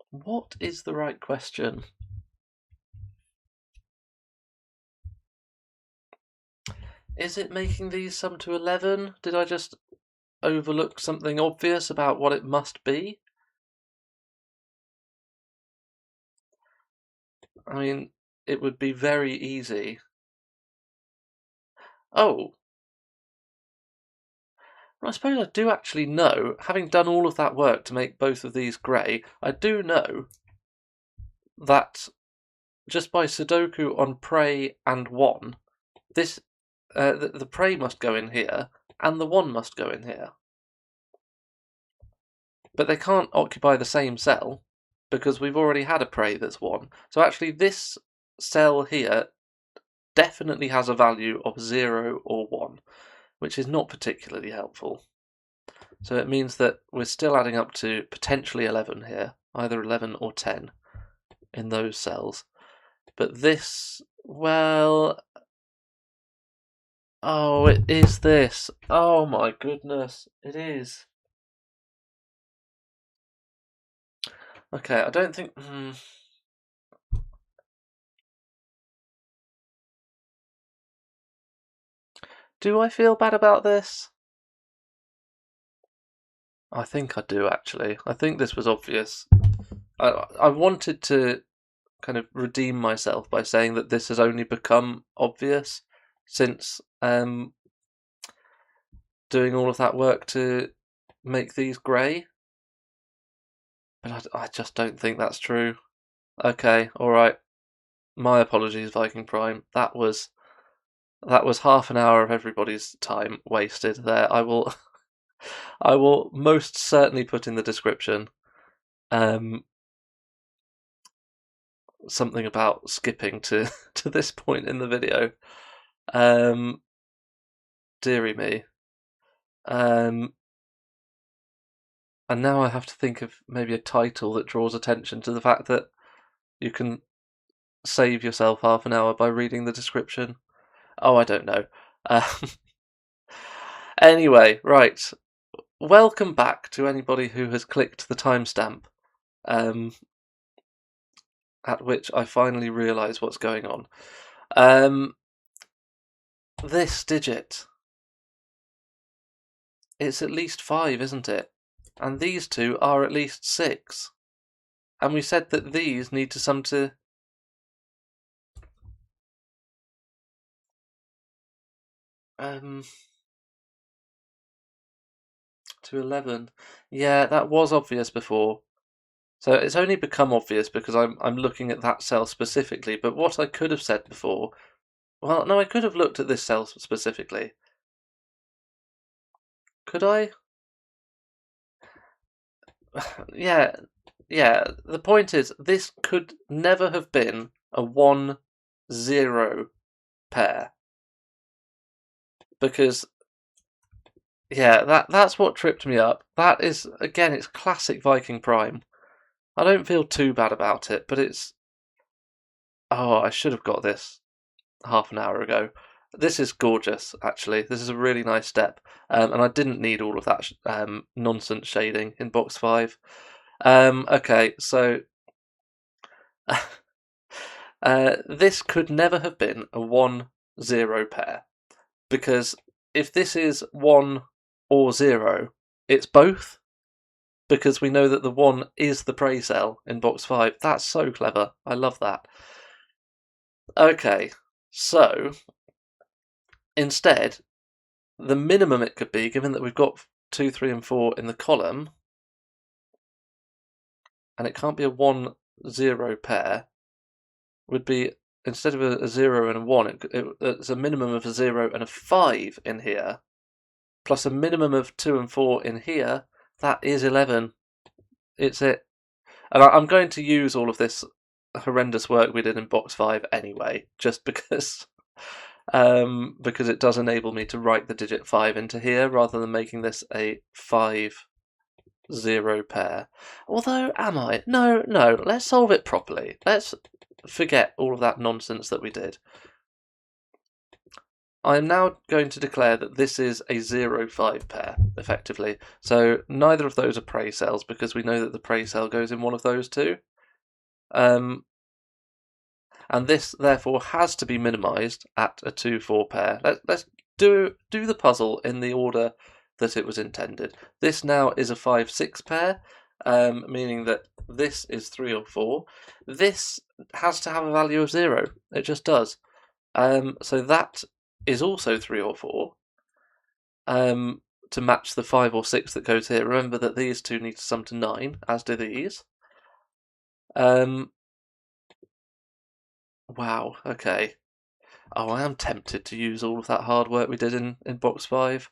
What is the right question? Is it making these sum to 11? Did I just overlook something obvious about what it must be? I mean, it would be very easy. Oh, I suppose I do actually know, having done all of that work to make both of these grey, I do know that just by Sudoku on prey and 1, this the prey must go in here and the 1 must go in here. But they can't occupy the same cell because we've already had a prey that's 1. So actually this cell here definitely has a value of 0 or 1, which is not particularly helpful. So it means that we're still adding up to potentially 11 here, either 11 or 10 in those cells. But this, well, oh, it is this. Oh my goodness, it is. Okay, I don't think... Do I feel bad about this? I think I do, actually. I think this was obvious. I wanted to kind of redeem myself by saying that this has only become obvious since doing all of that work to make these grey. But I just don't think that's true. Okay, alright. My apologies, ViKingPrime. That was half an hour of everybody's time wasted there. I will I will most certainly put in the description something about skipping to this point in the video. Dearie me. And now I have to think of maybe a title that draws attention to the fact that you can save yourself half an hour by reading the description. Oh, I don't know. Anyway, right. Welcome back to anybody who has clicked the timestamp at which I finally realise what's going on. This digit. It's at least 5, isn't it? And these two are at least 6. And we said that these need to sum to... to 11. Yeah, that was obvious before. So it's only become obvious because I'm looking at that cell specifically. But what I could have said before... Well, no, I could have looked at this cell specifically. Could I? Yeah. The point is, this could never have been a 1-0 pair. Because, yeah, that's what tripped me up. That is, again, it's classic ViKingPrime. I don't feel too bad about it, but it's... Oh, I should have got this half an hour ago. This is gorgeous, actually. This is a really nice step. And I didn't need all of that nonsense shading in box 5. Okay, so... this could never have been a 1-0 pair. Because if this is 1 or 0, it's both. Because we know that the 1 is the prey cell in box 5. That's so clever. I love that. Okay, so instead, the minimum it could be, given that we've got 2, 3, and 4 in the column, and it can't be a 1-0 pair, would be, instead of a 0 and a 1, it's a minimum of a 0 and a 5 in here, plus a minimum of 2 and 4 in here. That is 11. It's it. And I'm going to use all of this horrendous work we did in box 5 anyway, just because because it does enable me to write the digit 5 into here rather than making this a 5-0 pair. Although, am I? No, let's solve it properly. Let's forget all of that nonsense that we did. I am now going to declare that this is a 0-5 pair, effectively. So neither of those are prey cells because we know that the prey cell goes in one of those two. And this, therefore, has to be minimised at a 2-4 pair. Let's do the puzzle in the order that it was intended. This now is a 5-6 pair, meaning that this is 3 or 4. This has to have a value of 0. It just does. So that is also 3 or 4 to match the 5 or 6 that goes here. Remember that these two need to sum to 9, as do these. Wow, okay. Oh, I am tempted to use all of that hard work we did in box 5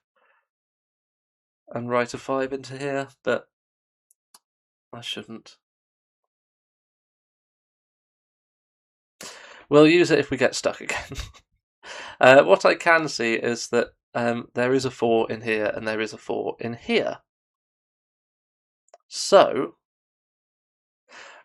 and write a 5 into here, but I shouldn't. We'll use it if we get stuck again. What I can see is that there is a 4 in here and there is a 4 in here. So,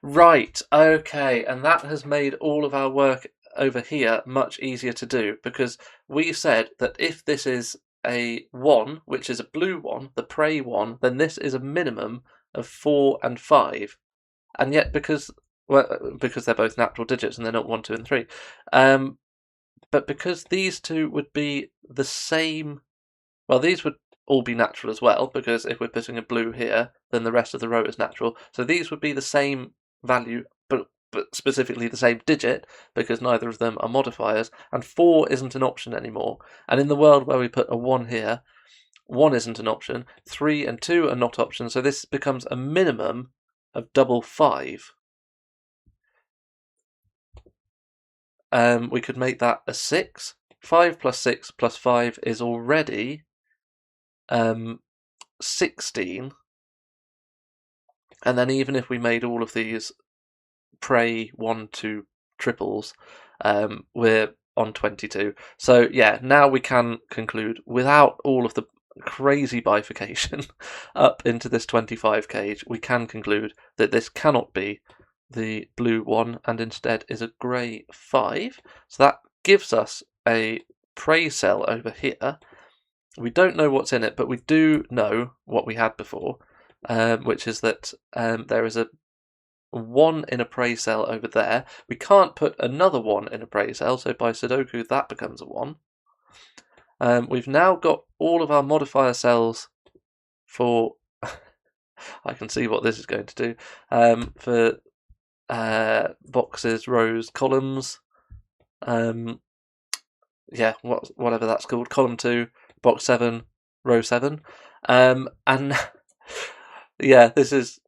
right, okay, and that has made all of our work over here much easier to do because we said that if this is a 1, which is a blue 1, the prey 1, then this is a minimum of 4 and 5. And yet because they're both natural digits and they're not 1, 2 and 3. But because these two would be the same, well, these would all be natural as well, because if we're putting a blue here, then the rest of the row is natural. So these would be the same value, but specifically the same digit, because neither of them are modifiers, and 4 isn't an option anymore. And in the world where we put a 1 here, 1 isn't an option, 3 and 2 are not options, so this becomes a minimum of double 5. We could make that a 6. 5 plus 6 plus 5 is already 16. And then even if we made all of these prey 1, 2 triples, we're on 22. So yeah, now we can conclude without all of the crazy bifurcation up into this 25 cage, we can conclude that this cannot be the blue 1 and instead is a grey 5. So that gives us a prey cell over here. We don't know what's in it, but we do know what we had before, which is that there is a 1 in a prey cell over there. We can't put another 1 in a prey cell, so by Sudoku that becomes a 1. We've now got all of our modifier cells for I can see what this is going to do, for boxes, rows, columns, yeah, whatever that's called, column 2, box 7, row 7, and yeah, this is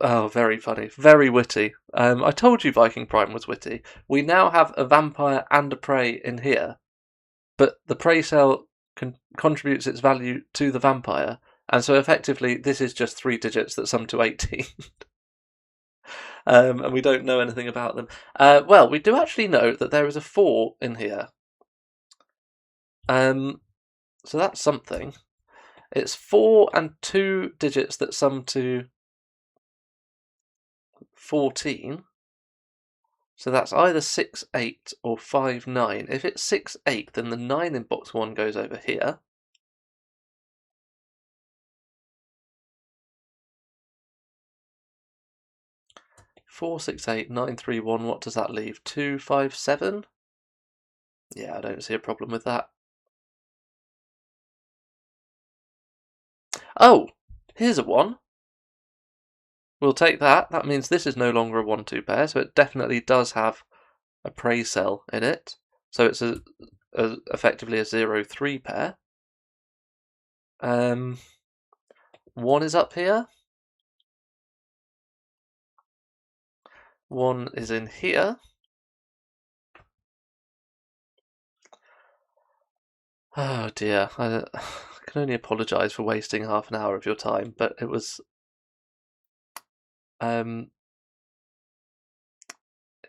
very funny, very witty. I told you ViKingPrime was witty. We now have a vampire and a prey in here, but the prey cell contributes its value to the vampire, and so effectively this is just 3 digits that sum to 18. And we don't know anything about them. Well, we do actually know that there is a 4 in here. So that's something. It's 4 and 2 digits that sum to 14. So that's either 6, 8 or 5, 9. If it's 6, 8, then the 9 in box 1 goes over here. Four, 6, 8, 9, 3, 1. What does that leave? 2, 5, 7? Yeah, I don't see a problem with that. Oh, here's a 1. We'll take that. That means this is no longer a 1, 2 pair, so it definitely does have a prey cell in it. So it's effectively a 0, 3 pair. 1 is up here. 1 is in here. Oh dear, I can only apologise for wasting half an hour of your time, but it was an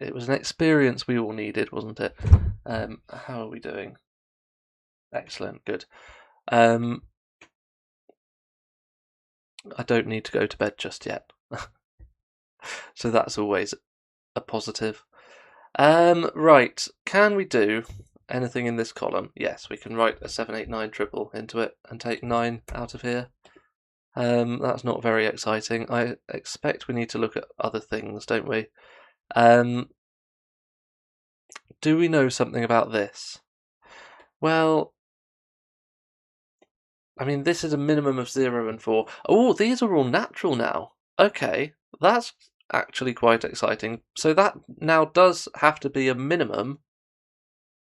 experience we all needed, wasn't it? How are we doing? Excellent, good. I don't need to go to bed just yet. So that's always a positive. Right, can we do anything in this column? Yes, we can write a 7, 8, 9 triple into it and take 9 out of here. That's not very exciting. I expect we need to look at other things, don't we? Do we know something about this? Well, I mean, this is a minimum of 0 and 4. Oh, these are all natural now. Okay, that's actually quite exciting. So that now does have to be a minimum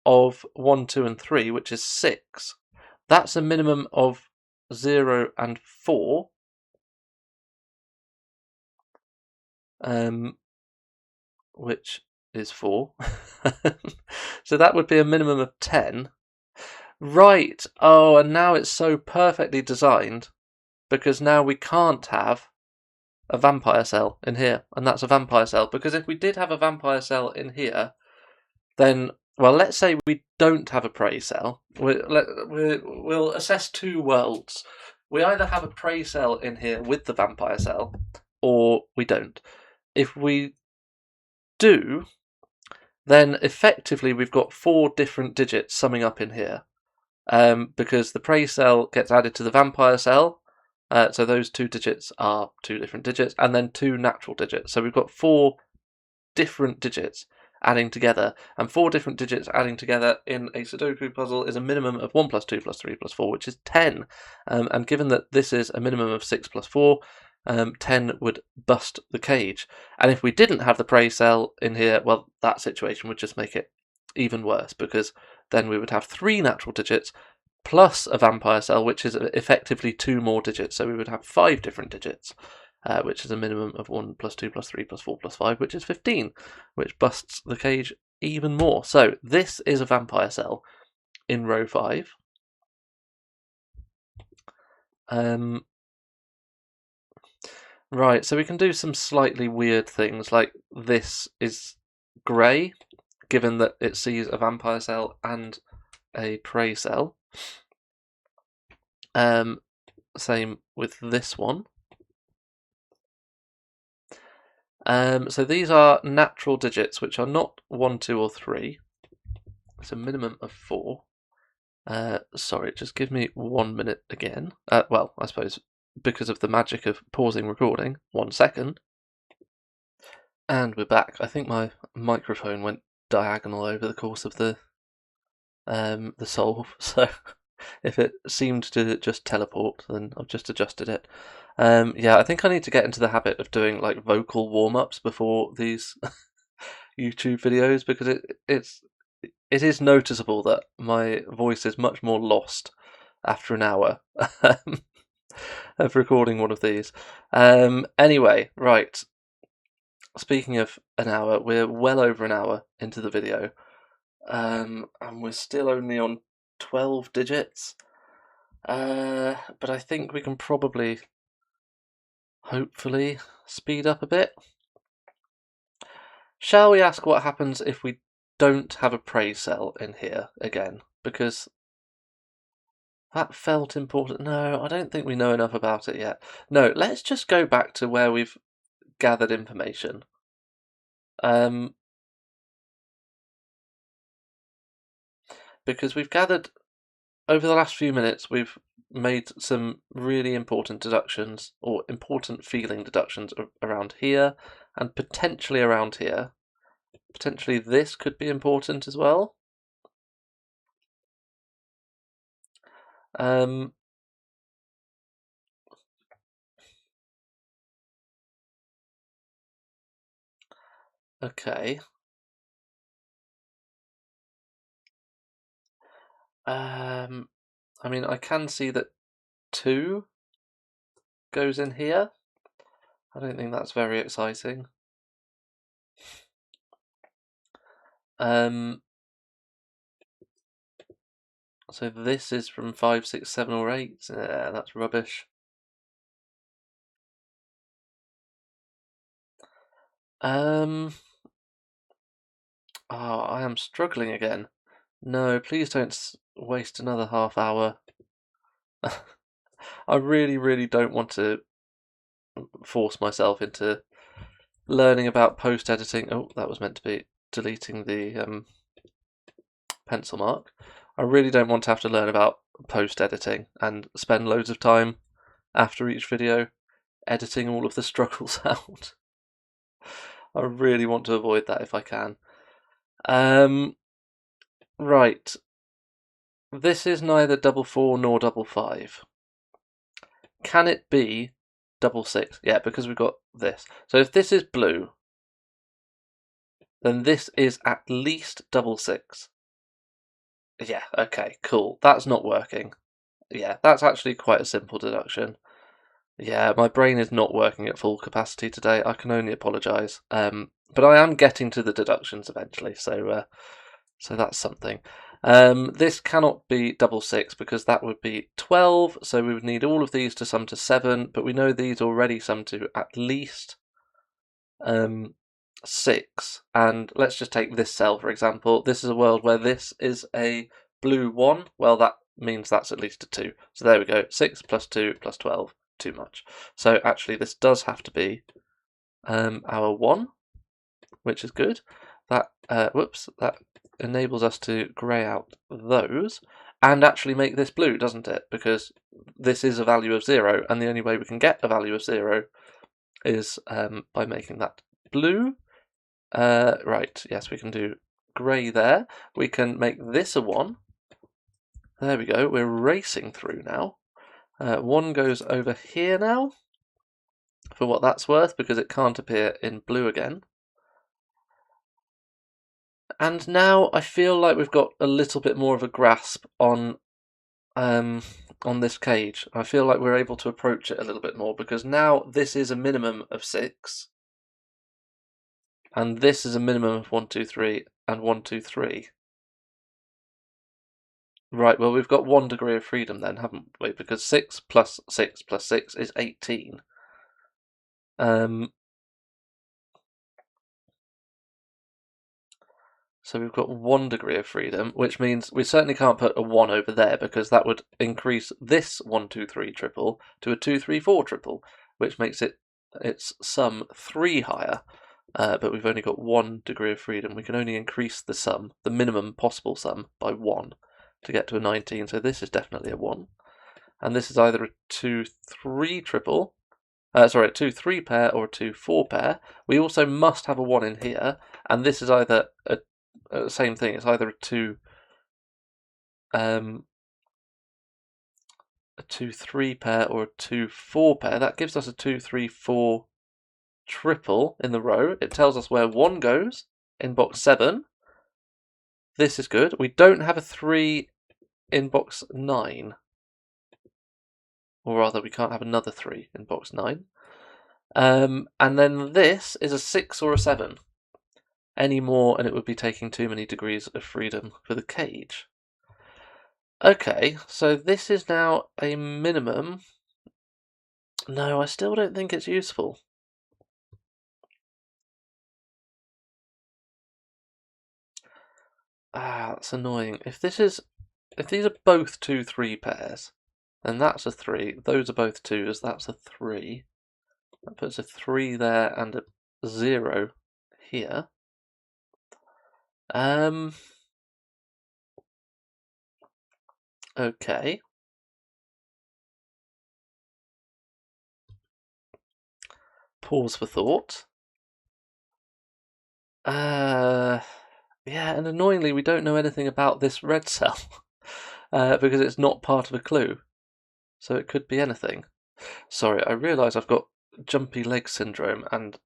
of 1, 2, and 3, which is 6. That's a minimum of 0 and 4. Which is 4. So that would be a minimum of 10. Right. Oh, and now it's so perfectly designed because now we can't have a vampire cell in here, and that's a vampire cell. Because if we did have a vampire cell in here, then, well, let's say we don't have a prey cell. We'll assess two worlds. We either have a prey cell in here with the vampire cell, or we don't. If we do, then effectively we've got 4 different digits summing up in here. Because the prey cell gets added to the vampire cell, so those 2 digits are 2 different digits, and then 2 natural digits. So we've got 4 different digits adding together, and 4 different digits adding together in a Sudoku puzzle is a minimum of 1 plus 2 plus 3 plus 4, which is 10. And given that this is a minimum of 6 plus 4, 10 would bust the cage. And if we didn't have the prey cell in here, well, that situation would just make it even worse, because then we would have 3 natural digits plus a vampire cell, which is effectively 2 more digits. So we would have 5 different digits, which is a minimum of 1 plus 2 plus 3 plus 4 plus 5, which is 15, which busts the cage even more. So this is a vampire cell in row 5. Right, so we can do some slightly weird things, like this is grey, given that it sees a vampire cell and a prey cell. Same with this one. So these are natural digits, which are not 1, 2, or 3. It's a minimum of 4. Sorry, just give me 1 minute again. Well, I suppose because of the magic of pausing recording, 1 second. And we're back. I think my microphone went diagonal over the course of the solve, so if it seemed to just teleport, then I've just adjusted it. Yeah, I think I need to get into the habit of doing like vocal warm-ups before these YouTube videos, because it is noticeable that my voice is much more lost after an hour of recording one of these. Anyway, right. Speaking of an hour, we're well over an hour into the video, and we're still only on 12 digits. But I think we can probably, hopefully, speed up a bit. Shall we ask what happens if we don't have a prey cell in here again? Because that felt important. No, I don't think we know enough about it yet. No, let's just go back to where we've gathered information. Because we've gathered, over the last few minutes, we've made some really important deductions, or important feeling deductions around here, and potentially around here. Potentially this could be important as well. Okay. I mean, I can see that 2 goes in here. I don't think that's very exciting. So this is from 5, 6, 7, or 8. Yeah, that's rubbish. Oh, I am struggling again. No, please don't waste another half hour. I really, really don't want to force myself into learning about post editing. Oh, that was meant to be deleting the pencil mark. I really don't want to have to learn about post editing and spend loads of time after each video editing all of the struggles out. I really want to avoid that if I can. Right. This is neither 4 nor 5. Can it be 6? Yeah, because we've got this. So if this is blue, then this is at least 6. Yeah, okay, cool. That's not working. Yeah, that's actually quite a simple deduction. Yeah, my brain is not working at full capacity today. I can only apologise. But I am getting to the deductions eventually, so that's something. This cannot be 6 because that would be 12, so we would need all of these to sum to 7, but we know these already sum to at least 6. And let's just take this cell, for example. This is a world where this is a blue 1. Well, that means that's at least a 2. So there we go. 6 plus 2 plus 12. Too much. So actually this does have to be our 1, which is good. That that enables us to grey out those and actually make this blue, doesn't it? Because this is a value of 0, and the only way we can get a value of 0 is by making that blue. Right, yes, we can do grey there. We can make this a 1. There we go, we're racing through now. 1 goes over here now, for what that's worth, because it can't appear in blue again. And now I feel like we've got a little bit more of a grasp on this cage. I feel like we're able to approach it a little bit more, because now this is a minimum of 6, and this is a minimum of 1, 2, 3, and 1, 2, 3. Right, well, we've got 1 degree of freedom then, haven't we? Because 6 plus 6 plus 6 is 18. So we've got 1 degree of freedom, which means we certainly can't put a 1 over there, because that would increase this 1, 2, 3 triple to a 2, 3, 4 triple, which makes its sum 3 higher. But we've only got 1 degree of freedom. We can only increase the sum, the minimum possible sum, by 1 to get to a 19. So this is definitely a 1. And this is either a 2, 3 triple, a 2, 3 pair or a 2, 4 pair. We also must have a 1 in here, and this is either same thing. It's either a 2, 3 pair or a 2, 4 pair. That gives us a 2, 3, 4 triple in the row. It tells us where 1 goes in box 7. This is good. We don't have a 3 in box 9. Or rather, we can't have another 3 in box 9. And then this is a 6 or a 7. Any more and it would be taking too many degrees of freedom for the cage. Okay, so this is now a minimum. No, I still don't think it's useful. That's annoying. If these are both 2, 3 pairs, then that's a 3. Those are both 2s, that's a 3. That puts a 3 there and a 0 here. Okay. Pause for thought. Yeah, and annoyingly, we don't know anything about this red cell because it's not part of a clue. So it could be anything. Sorry, I realise I've got jumpy leg syndrome, and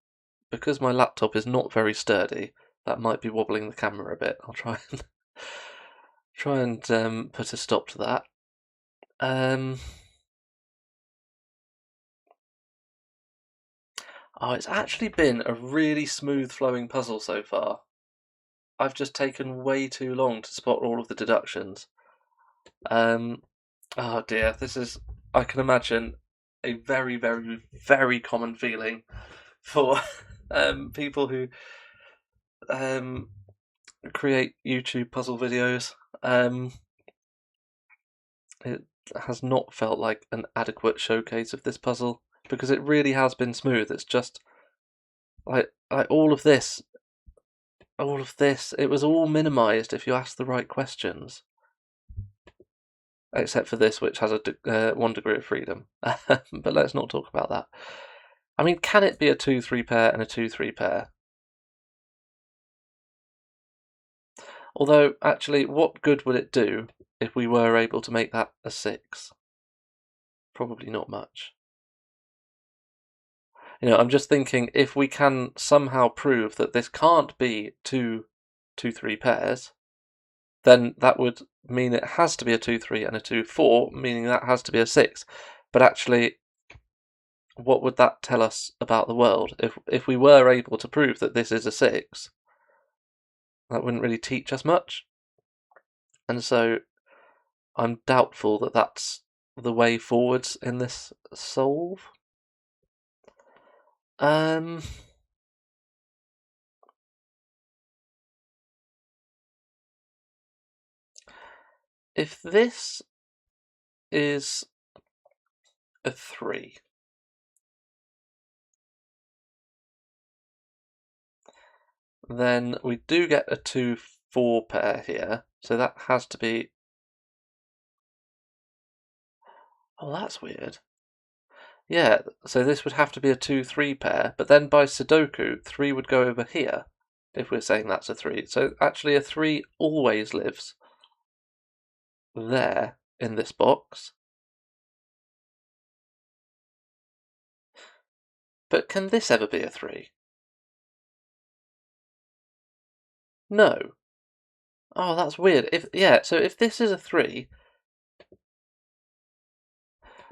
because my laptop is not very sturdy, that might be wobbling the camera a bit. I'll try and put a stop to that. Oh, it's actually been a really smooth flowing puzzle so far. I've just taken way too long to spot all of the deductions. Oh dear, this is, I can imagine, a very, very, very common feeling for people who create YouTube puzzle videos. it has not felt like an adequate showcase of this puzzle, because it really has been smooth. It's just like all of this, it was all minimised if you asked the right questions. Except for this, which has a 1 degree of freedom. But let's not talk about that. I mean, can it be a 2-3 pair and a 2-3 pair? Although, actually, what good would it do if we were able to make that a 6? Probably not much. I'm just thinking, if we can somehow prove that this can't be 2-3 pairs, then that would mean it has to be a 2-3 and a 2-4, meaning that has to be a 6. But actually, what would that tell us about the world? If we were able to prove that this is a 6, that wouldn't really teach us much. And so I'm doubtful that that's the way forwards in this solve. If this is a 3, then we do get a 2-4 pair here, so that has to be... Oh, that's weird. Yeah, so this would have to be a 2-3 pair, but then by Sudoku, 3 would go over here, if we're saying that's a 3. So actually a 3 always lives there in this box. But can this ever be a 3? No. Oh, that's weird. So if this is a 3...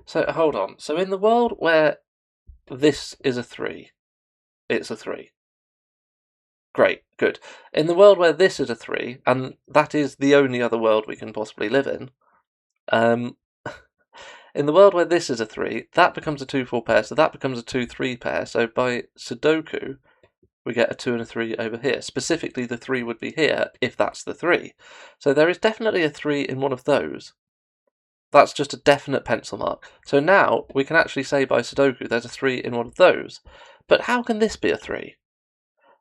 So, hold on. So in the world where this is a 3, it's a 3. Great, good. In the world where this is a 3, and that is the only other world we can possibly live in, in the world where this is a 3, that becomes a 2-4 pair, so that becomes a 2-3 pair. So by Sudoku, we get a 2 and a 3 over here. Specifically, the 3 would be here if that's the 3. So there is definitely a 3 in one of those. That's just a definite pencil mark. So now we can actually say by Sudoku there's a 3 in one of those. But how can this be a 3?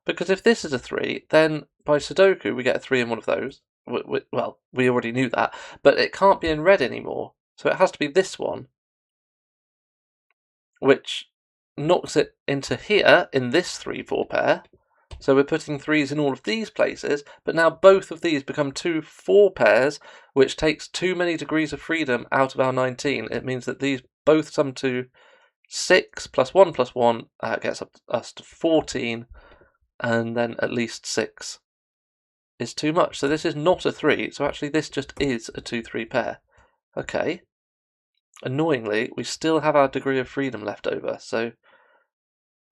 Because if this is a 3, then by Sudoku we get a 3 in one of those. Well, we already knew that. But it can't be in red anymore. So it has to be this one, which knocks it into here in this 3-4 pair. So we're putting 3s in all of these places, but now both of these become 2-4 pairs, which takes too many degrees of freedom out of our 19. It means that these both sum to 6 plus 1 plus 1 gets us to 14, and then at least 6 is too much. So this is not a 3, so actually this just is a 2-3 pair. Okay. Annoyingly, we still have our degree of freedom left over, so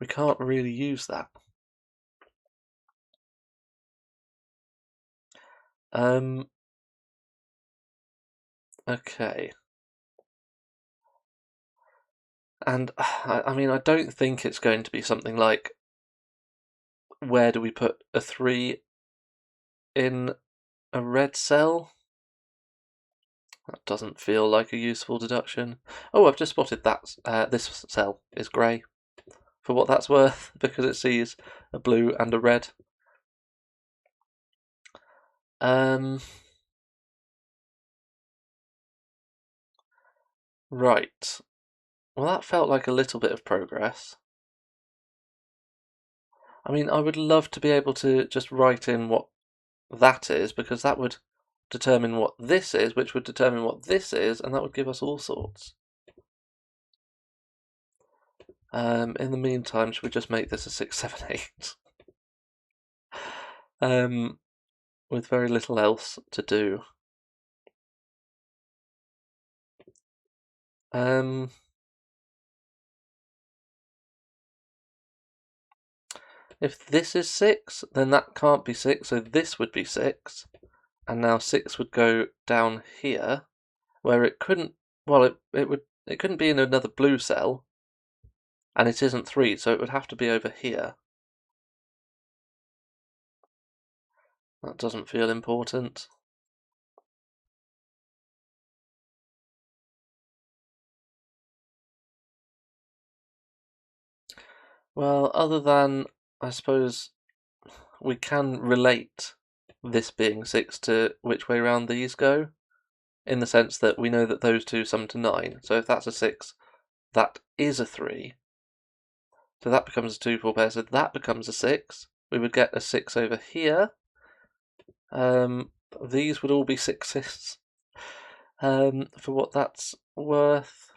we can't really use that. Okay. And I mean, I don't think it's going to be something like, where do we put a 3 in a red cell? That doesn't feel like a useful deduction. Oh, I've just spotted that this cell is grey, for what that's worth, because it sees a blue and a red. Right. Well, that felt like a little bit of progress. I mean, I would love to be able to just write in what that is, because that would determine what this is, which would determine what this is, and that would give us all sorts. In the meantime, should we just make this a 6, 7, 8? With very little else to do. If this is 6, then that can't be 6, so this would be 6. And now 6 would go down here, where it couldn't, well, it couldn't be in another blue cell, and it isn't 3, so it would have to be over here. That doesn't feel important. Well, other than, I suppose, we can relate this being 6 to which way round these go, in the sense that we know that those two sum to 9. So if that's a 6, that is a 3. So that becomes a 2, 4 pair, so that becomes a 6. We would get a 6 over here. These would all be 6s. For what that's worth,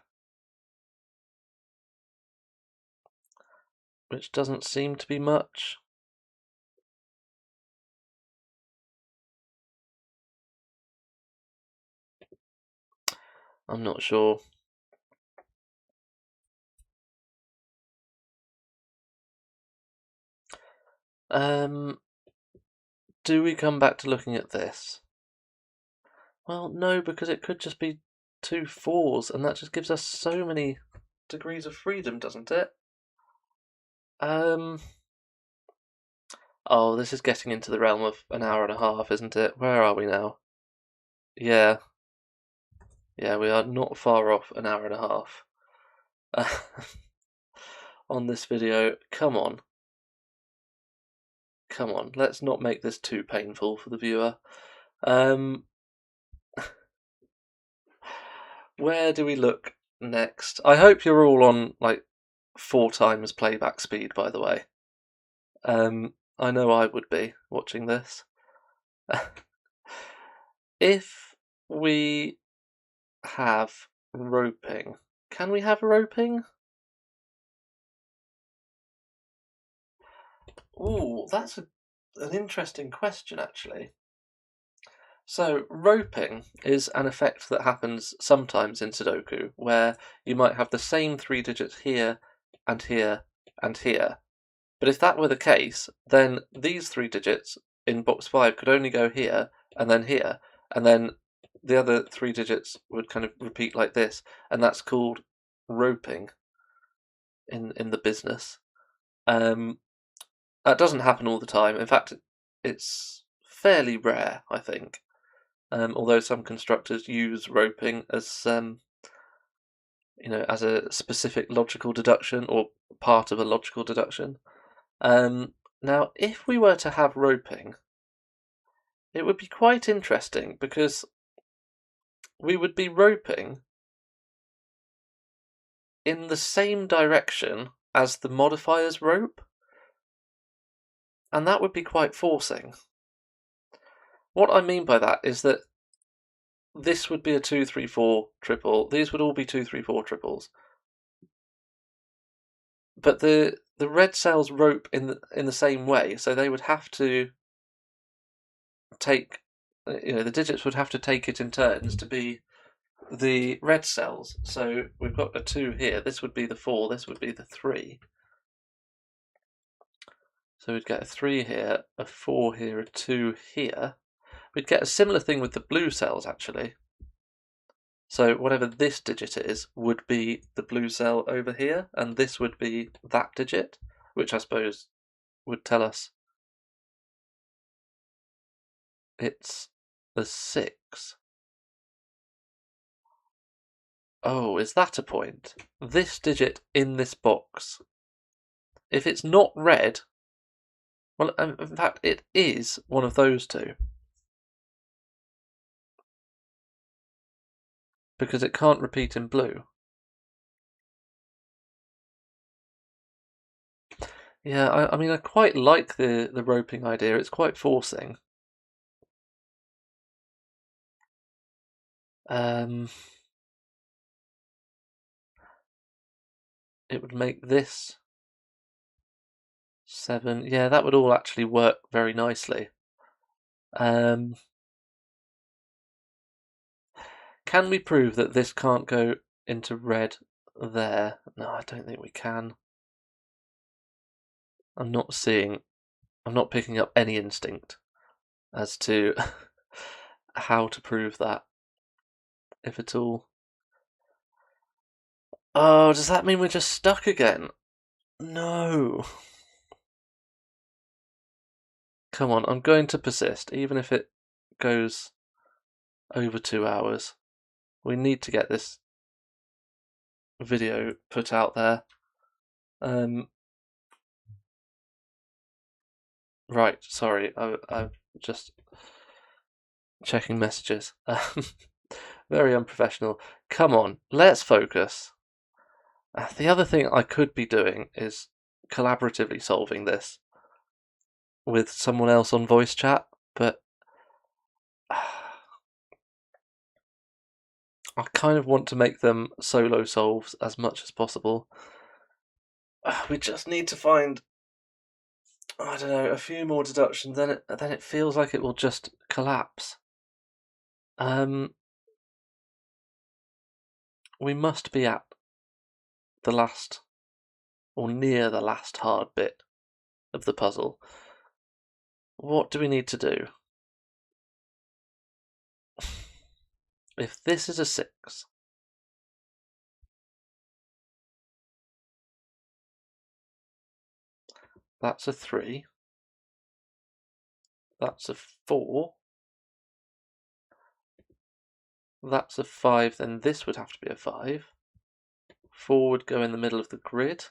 which doesn't seem to be much. I'm not sure. Do we come back to looking at this? Well, no, because it could just be 2 4s, and that just gives us so many degrees of freedom, doesn't it? Oh, this is getting into the realm of an hour and a half, isn't it? Where are we now? Yeah. Yeah, we are not far off an hour and a half. On this video. Come on. Come on, let's not make this too painful for the viewer. Where do we look next? I hope you're all on like 4 times playback speed, by the way. I know I would be watching this. If we have roping, can we have roping? Ooh, that's an interesting question, actually. So, roping is an effect that happens sometimes in Sudoku, where you might have the same 3 digits here, and here, and here. But if that were the case, then these 3 digits in box 5 could only go here, and then the other 3 digits would kind of repeat like this, and that's called roping in the business. That doesn't happen all the time. In fact, it's fairly rare, I think. Although some constructors use roping as as a specific logical deduction or part of a logical deduction. Now, if we were to have roping, it would be quite interesting because we would be roping in the same direction as the modifiers rope, and that would be quite forcing. What I mean by that is that this would be a 2, 3, 4 triple. These would all be 2, 3, 4 triples. But the red cells rope in the same way, so they would have to take, the digits would have to take it in turns to be the red cells. So we've got a 2 here. This would be the 4. This would be the 3. So we'd get a 3 here, a 4 here, a 2 here. We'd get a similar thing with the blue cells, actually. So whatever this digit is would be the blue cell over here, and this would be that digit, which I suppose would tell us it's the 6. Oh, is that a point? This digit in this box. If it's not red, well, in fact, it is one of those two. Because it can't repeat in blue. Yeah, I mean, I quite like the roping idea. It's quite forcing. It would make this 7. Yeah, that would all actually work very nicely. Can we prove that this can't go into red there? No, I don't think we can. I'm not picking up any instinct as to how to prove that, if at all. Oh, does that mean we're just stuck again? No. Come on, I'm going to persist, even if it goes over 2 hours. We need to get this video put out there. Right, sorry, I'm just checking messages. Very unprofessional. Come on, let's focus. The other thing I could be doing is collaboratively solving this with someone else on voice chat, but I kind of want to make them solo solves as much as possible. We just need to find, I don't know, a few more deductions. Then it feels like it will just collapse. We must be at the last, or near the last hard bit of the puzzle. What do we need to do? If this is a 6, that's a 3, that's a 4, that's a 5, then this would have to be a 5. 4 would go in the middle of the grid.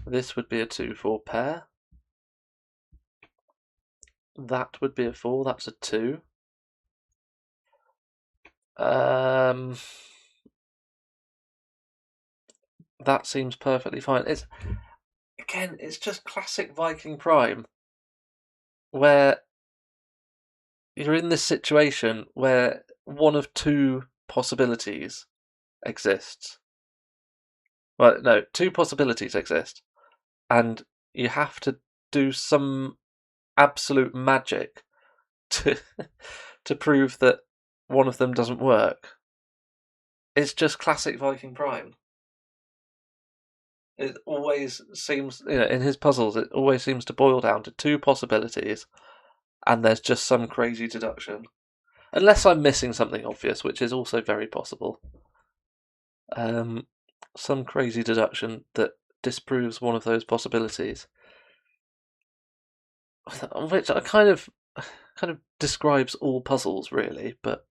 This would be a 2-4 pair. That would be a 4, that's a 2. That seems perfectly fine. It's just classic ViKingPrime, where you're in this situation where one of two possibilities exists. Well, no, two possibilities exist, and you have to do some absolute magic to to prove that one of them doesn't work. It's just classic ViKingPrime. It always seems, in his puzzles, it always seems to boil down to two possibilities, and there's just some crazy deduction. Unless I'm missing something obvious, which is also very possible. Some crazy deduction that disproves one of those possibilities, which I kind of describes all puzzles really, but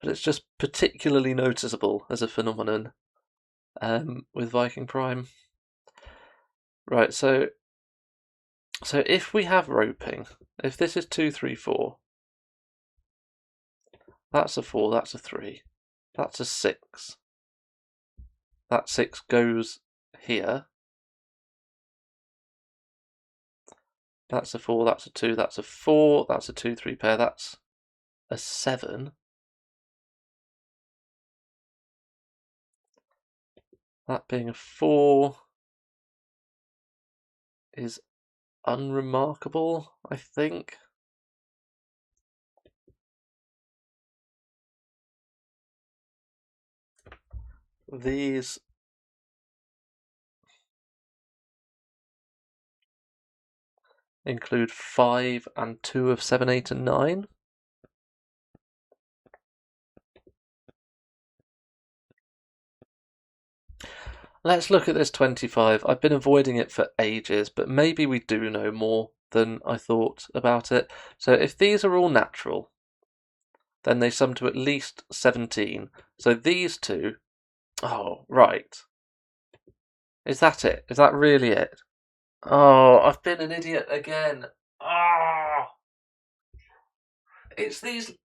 it's just particularly noticeable as a phenomenon with ViKingPrime. Right, so if we have roping, if this is 2, 3, 4, that's a 4, that's a 3, that's a 6. That 6 goes here. That's a 4, that's a 2, that's a 4, that's a 2, 3 pair, that's a 7. That being a 4 is unremarkable, I think. These include 5 and 2 of 7, 8, and 9. Let's look at this 25. I've been avoiding it for ages, but maybe we do know more than I thought about it. So if these are all natural, then they sum to at least 17. So these two... Oh, right. Is that it? Is that really it? Oh, I've been an idiot again. Ah! It's these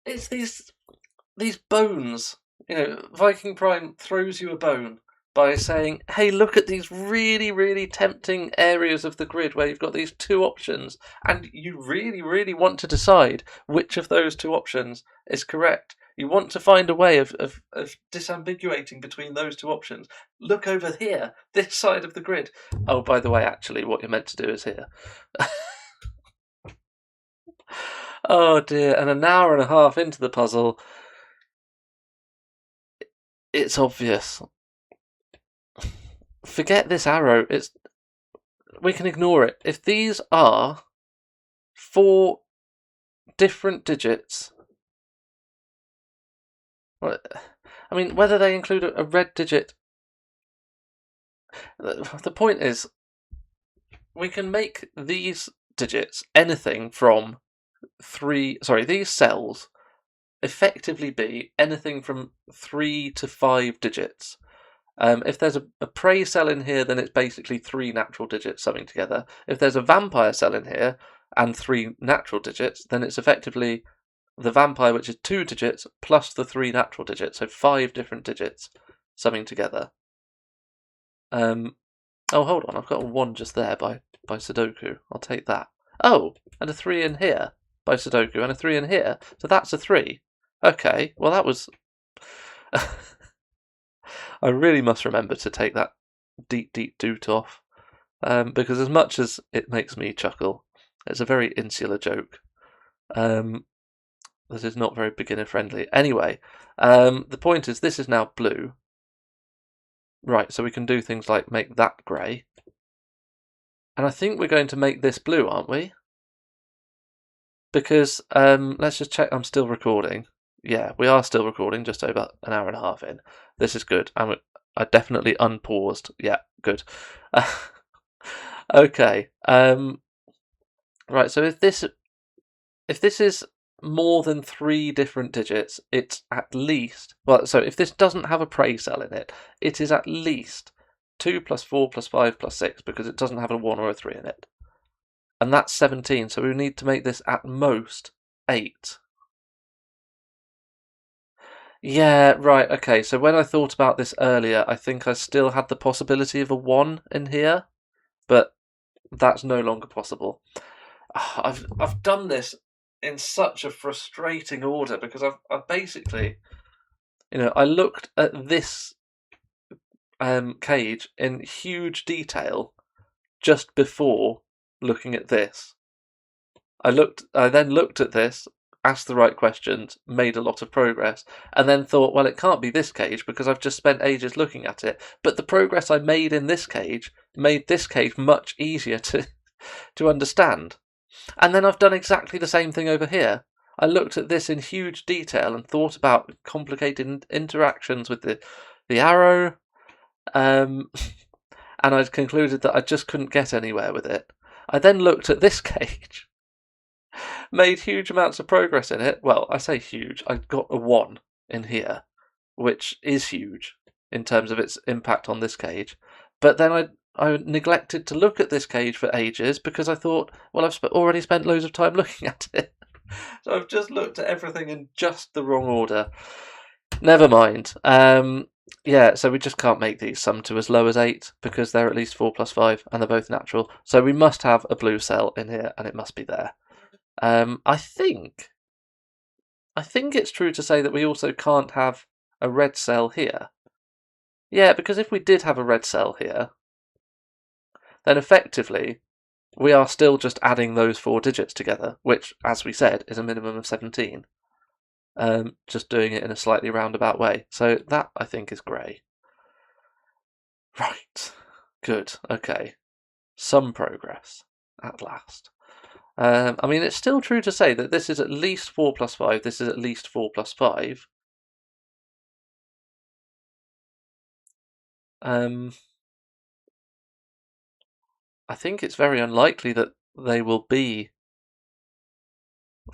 bones. ViKingPrime throws you a bone by saying, hey, look at these really, really tempting areas of the grid where you've got these two options, and you really, really want to decide which of those two options is correct. You want to find a way of disambiguating between those two options. Look over here, this side of the grid. Oh, by the way, actually, what you're meant to do is here. Oh dear, and an hour and a half into the puzzle, it's obvious. Forget this arrow, we can ignore it. If these are 4 different digits, I mean, whether they include a red digit, the point is, we can make these digits anything from these cells effectively be anything from 3 to 5 digits. If there's a prey cell in here, then it's basically 3 natural digits summing together. If there's a vampire cell in here and 3 natural digits, then it's effectively the vampire, which is 2 digits plus the 3 natural digits, so 5 different digits summing together. Oh, hold on, I've got a 1 just there by Sudoku. I'll take that. Oh, and a 3 in here by Sudoku, and a 3 in here. So that's a 3. Okay, well that was... I really must remember to take that deep doot off, because as much as it makes me chuckle, it's a very insular joke. This is not very beginner friendly. Anyway, the point is this is now blue. Right, so we can do things like make that grey. And I think we're going to make this blue, aren't we? Because, let's just check I'm still recording. Yeah, we are still recording, just over an hour and a half in. This is good. I definitely unpaused. Yeah, good. Okay. Right, so if this is more than 3 different digits, it's at least... Well, so if this doesn't have a prey cell in it, it is at least 2 plus 4 plus 5 plus 6, because it doesn't have a 1 or a 3 in it. And that's 17, so we need to make this at most 8. Yeah, right, okay, so when I thought about this earlier, I think I still had the possibility of a 1 in here, but that's no longer possible. I've done this in such a frustrating order because I've basically, I looked at this cage in huge detail just before looking at this. I then looked at this, asked the right questions, made a lot of progress, and then thought, well, it can't be this cage because I've just spent ages looking at it. But the progress I made in this cage made this cage much easier to understand. And then I've done exactly the same thing over here. I looked at this in huge detail and thought about complicated interactions with the arrow, and I'd concluded that I just couldn't get anywhere with it. I then looked at this cage, made huge amounts of progress in it. Well, I say huge. I got a 1 in here, which is huge in terms of its impact on this cage. But then I neglected to look at this cage for ages because I thought, well, I've already spent loads of time looking at it. So I've just looked at everything in just the wrong order. Never mind. Yeah, so we just can't make these sum to as low as 8 because they're at least 4 plus 5 and they're both natural. So we must have a blue cell in here and it must be there. I think it's true to say that we also can't have a red cell here. Yeah, because if we did have a red cell here, then effectively we are still just adding those 4 digits together, which, as we said, is a minimum of 17. Just doing it in a slightly roundabout way. So that, I think, is grey. Right. Good. Okay. Some progress, at last. I mean, it's still true to say that this is at least 4 plus 5, this is at least 4 plus 5. I think it's very unlikely that they will be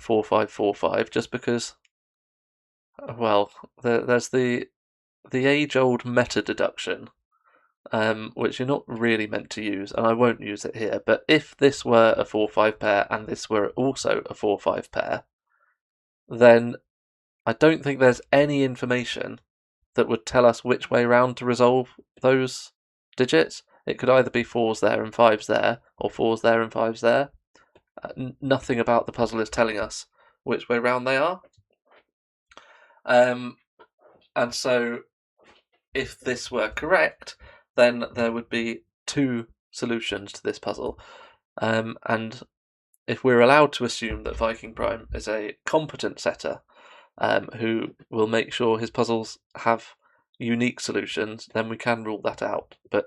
4, 5, 4, 5, just because, well, there's the age-old meta deduction, which you're not really meant to use, and I won't use it here, but if this were a 4-5 pair and this were also a 4-5 pair, then I don't think there's any information that would tell us which way round to resolve those digits. It could either be 4s there and 5s there, or 4s there and 5s there. Nothing about the puzzle is telling us which way round they are. And so, if this were correct, then there would be 2 solutions to this puzzle. And if we're allowed to assume that ViKingPrime is a competent setter who will make sure his puzzles have unique solutions, then we can rule that out. But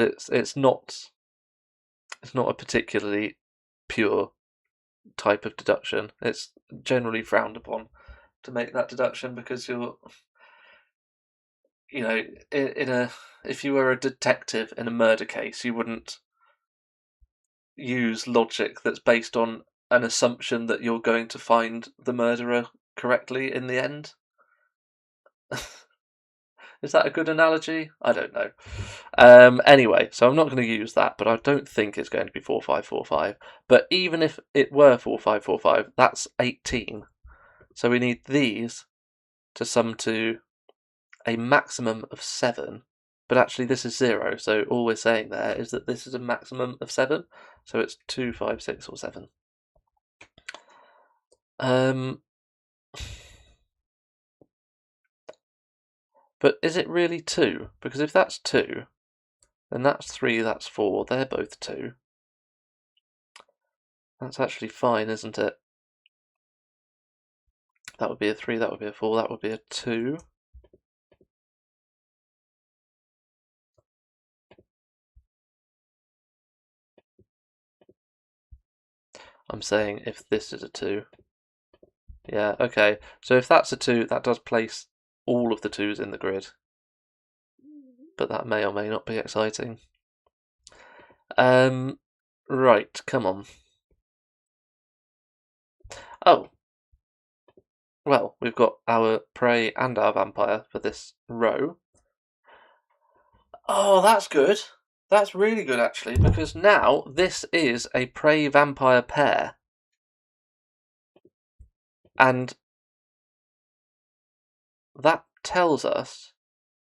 it's not a particularly pure type of deduction. It's generally frowned upon to make that deduction because you're, if you were a detective in a murder case, you wouldn't use logic that's based on an assumption that you're going to find the murderer correctly in the end. Is that a good analogy? I don't know. Anyway, so I'm not going to use that, but I don't think it's going to be 4545. But even if it were 4545, that's 18. So we need these to sum to a maximum of 7. But actually this is 0, so all we're saying there is that this is a maximum of 7. So it's 2, 5, 6, or 7. But is it really 2? Because if that's 2, then that's 3, that's 4, they're both 2. That's actually fine, isn't it? That would be a 3, that would be a 4, that would be a 2. I'm saying if this is a 2. Yeah, okay. So if that's a 2, that does place all of the 2s in the grid. But that may or may not be exciting. Right, come on. Oh. Well, we've got our prey and our vampire for this row. Oh, that's good. That's really good, actually, because now this is a prey-vampire pair. And that tells us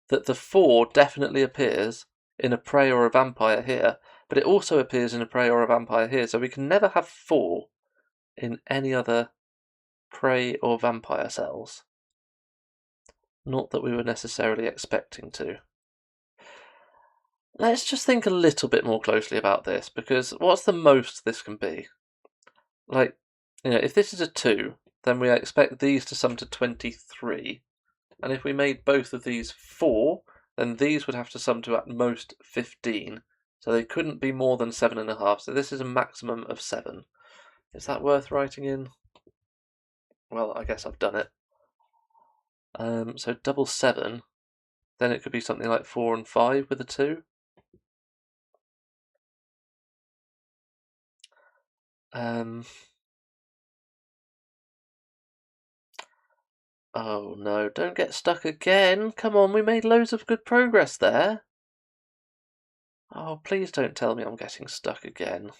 that the 4 definitely appears in a prey or a vampire here, but it also appears in a prey or a vampire here, so we can never have 4 in any other prey or vampire cells. Not that we were necessarily expecting to. Let's just think a little bit more closely about this, because what's the most this can be? Like, if this is a 2, then we expect these to sum to 23. And if we made both of these 4, then these would have to sum to at most 15. So they couldn't be more than 7.5. So this is a maximum of 7. Is that worth writing in? Well, I guess I've done it. So double 7, then it could be something like 4 and 5 with a 2. Oh no, don't get stuck again. Come on, we made loads of good progress there. Oh, please don't tell me I'm getting stuck again.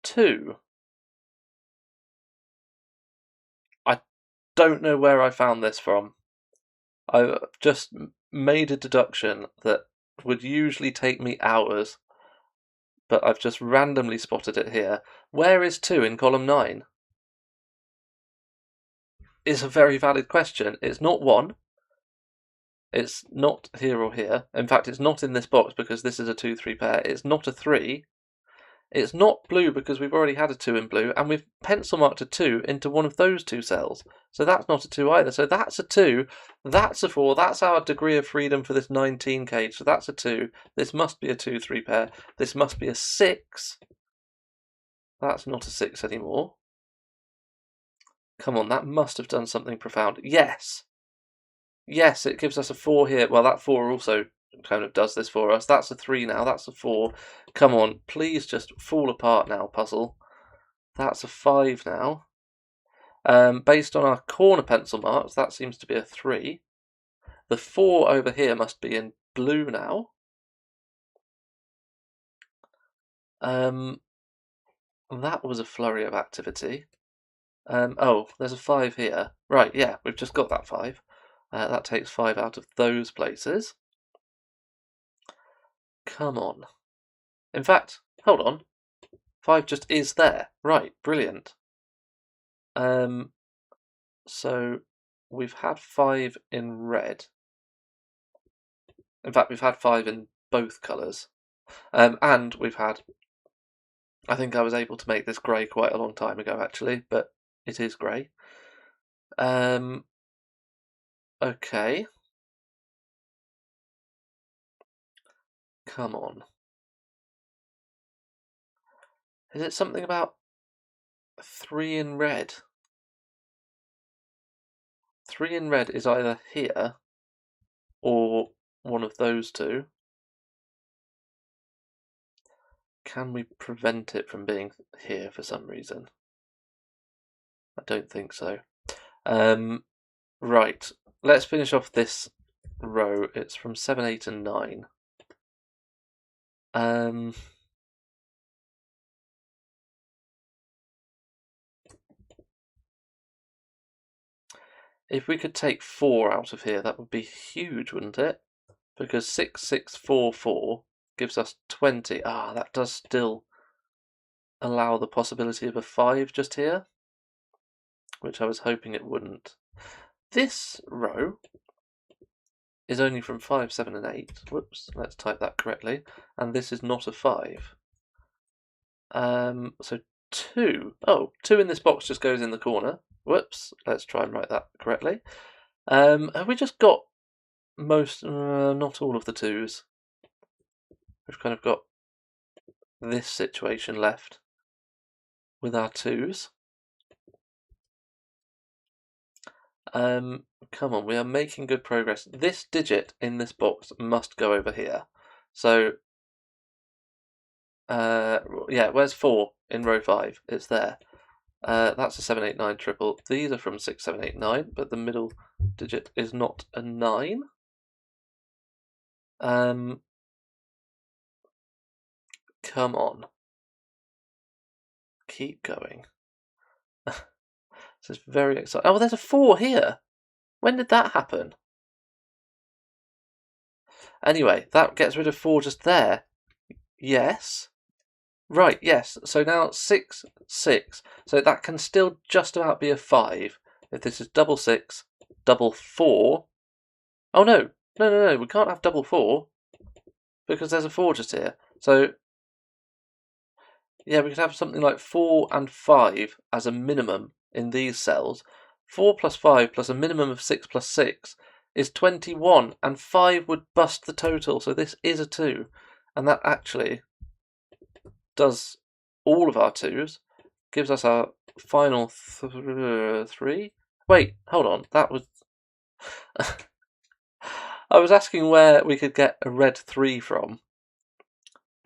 Two. I don't know where I found this from. I just made a deduction that would usually take me hours, but I've just randomly spotted it here. Where is 2 in column 9? Is a very valid question. It's not 1. It's not here or here. In fact, it's not in this box because this is a 2-3 pair. It's not a 3. It's not blue because we've already had a 2 in blue, and we've pencil marked a 2 into one of those 2 cells. So that's not a 2 either. So that's a 2, that's a 4, that's our degree of freedom for this 19 cage. So that's a 2. This must be a 2-3 pair. This must be a 6. That's not a 6 anymore. Come on, that must have done something profound. Yes! Yes, it gives us a 4 here. Well, that 4 also kind of does this for us. That's a 3 now, that's a 4. Come on, please just fall apart now, puzzle. That's a 5 now. Based on our corner pencil marks, that seems to be a 3. The 4 over here must be in blue now. That was a flurry of activity. Oh, there's a 5 here. Right, yeah, we've just got that 5. That takes 5 out of those places. Come on. In fact, hold on. 5 just is there. Right, brilliant. So we've had 5 in red. In fact, we've had 5 in both colours. And we've had... I think I was able to make this grey quite a long time ago, actually, but it is grey. Okay. Come on. Is it something about 3 in red? 3 in red is either here or one of those 2. can we prevent it from being here for some reason? I don't think so. Right, let's finish off this row. It's from 7, 8 and 9. If we could take 4 out of here, that would be huge, wouldn't it? Because 6, 6, 4, 4 gives us 20. Ah, that does still allow the possibility of a 5 just here, which I was hoping it wouldn't. This row is only from 5, 7 and 8. Whoops, let's type that correctly. And this is not a 5. So 2. Oh, 2 in this box just goes in the corner. Whoops, let's try and write that correctly. Have we just got most, not all of the 2s? We've kind of got this situation left with our 2s. Come on, we are making good progress. This digit in this box must go over here. So, yeah, where's 4 in row 5? It's there. That's a 7, 8, 9 triple. These are from 6, 7, 8, 9, but the middle digit is not a 9. Come on. Keep going. This is very exciting. Oh, there's a 4 here. When did that happen? Anyway, that gets rid of 4 just there. Yes. Right, yes. So now 6, 6. So that can still just about be a 5. If this is double 6, double 4. Oh, no. No. We can't have double 4. Because there's a 4 just here. So, yeah, we could have something like 4 and 5 as a minimum in these cells. 4 plus 5 plus a minimum of 6 plus 6 is 21, and 5 would bust the total, so this is a 2. And that actually does all of our 2s, gives us our final 3. Wait, hold on, that was... I was asking where we could get a red 3 from,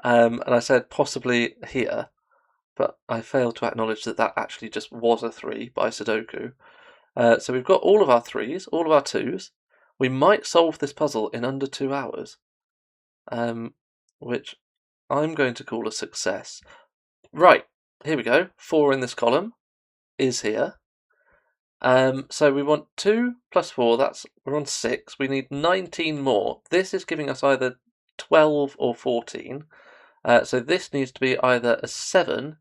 and I said possibly here, but I failed to acknowledge that that actually just was a 3 by Sudoku. So we've got all of our 3s, all of our 2s. We might solve this puzzle in under 2 hours, which I'm going to call a success. Right, here we go. 4 in this column is here. So we want 2 plus 4, we're on 6. We need 19 more. This is giving us either 12 or 14. So this needs to be either a 7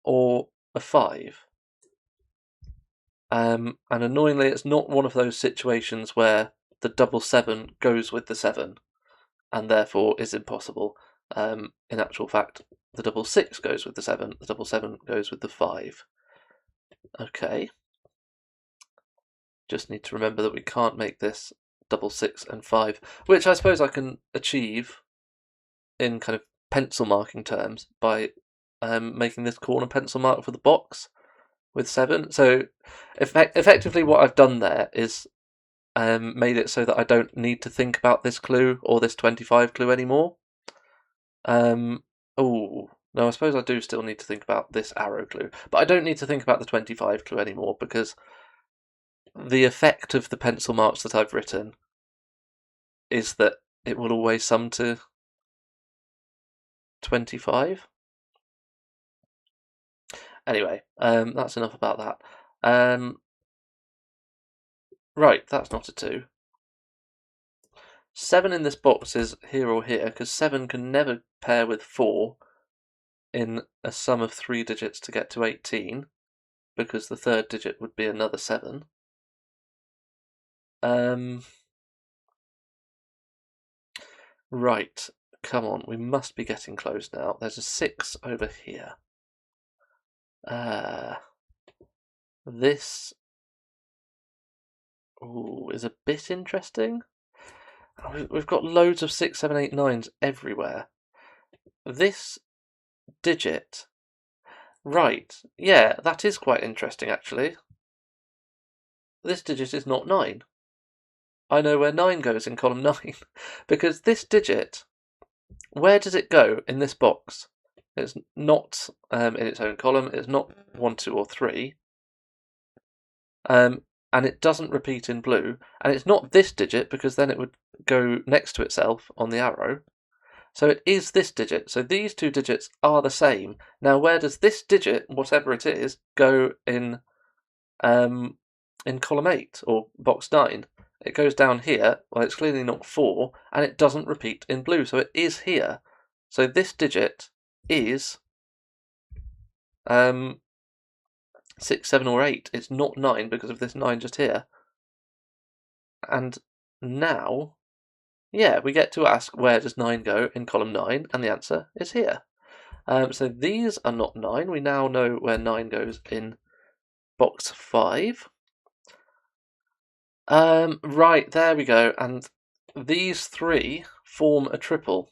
or a 5. And annoyingly, it's not one of those situations where the double 7 goes with the 7 and therefore is impossible. In actual fact, the double 6 goes with the 7, the double 7 goes with the 5. Okay. Just need to remember that we can't make this double 6 and 5, which I suppose I can achieve in kind of pencil marking terms by making this corner pencil mark for the box with 7. So effectively what I've done there is made it so that I don't need to think about this clue or this 25 clue anymore. Oh, no, I suppose I do still need to think about this arrow clue, but I don't need to think about the 25 clue anymore because the effect of the pencil marks that I've written is that it will always sum to 25. Anyway, that's enough about that. Right, that's not a 2. 7 in this box is here or here, because 7 can never pair with 4 in a sum of 3 digits to get to 18, because the third digit would be another 7. Right, come on, we must be getting close now. There's a 6 over here. This is a bit interesting. We've got loads of 6, 7, 8, 9s everywhere. This digit, right, yeah, that is quite interesting actually. This digit is not 9. I know where 9 goes in column 9, because this digit, where does it go in this box? It's not in its own column. It's not 1, 2, or 3. And it doesn't repeat in blue. And it's not this digit because then it would go next to itself on the arrow. So it is this digit. So these two digits are the same. Now, where does this digit, whatever it is, go in column 8 or box 9? It goes down here. Well, it's clearly not 4, and it doesn't repeat in blue. So it is here. So this digit is 6, 7, or 8. It's not 9 because of this 9 just here. And now, yeah, we get to ask where does 9 go in column 9, and the answer is here. So these are not 9. We now know where 9 goes in box 5. Right, there we go. And these 3 form a triple.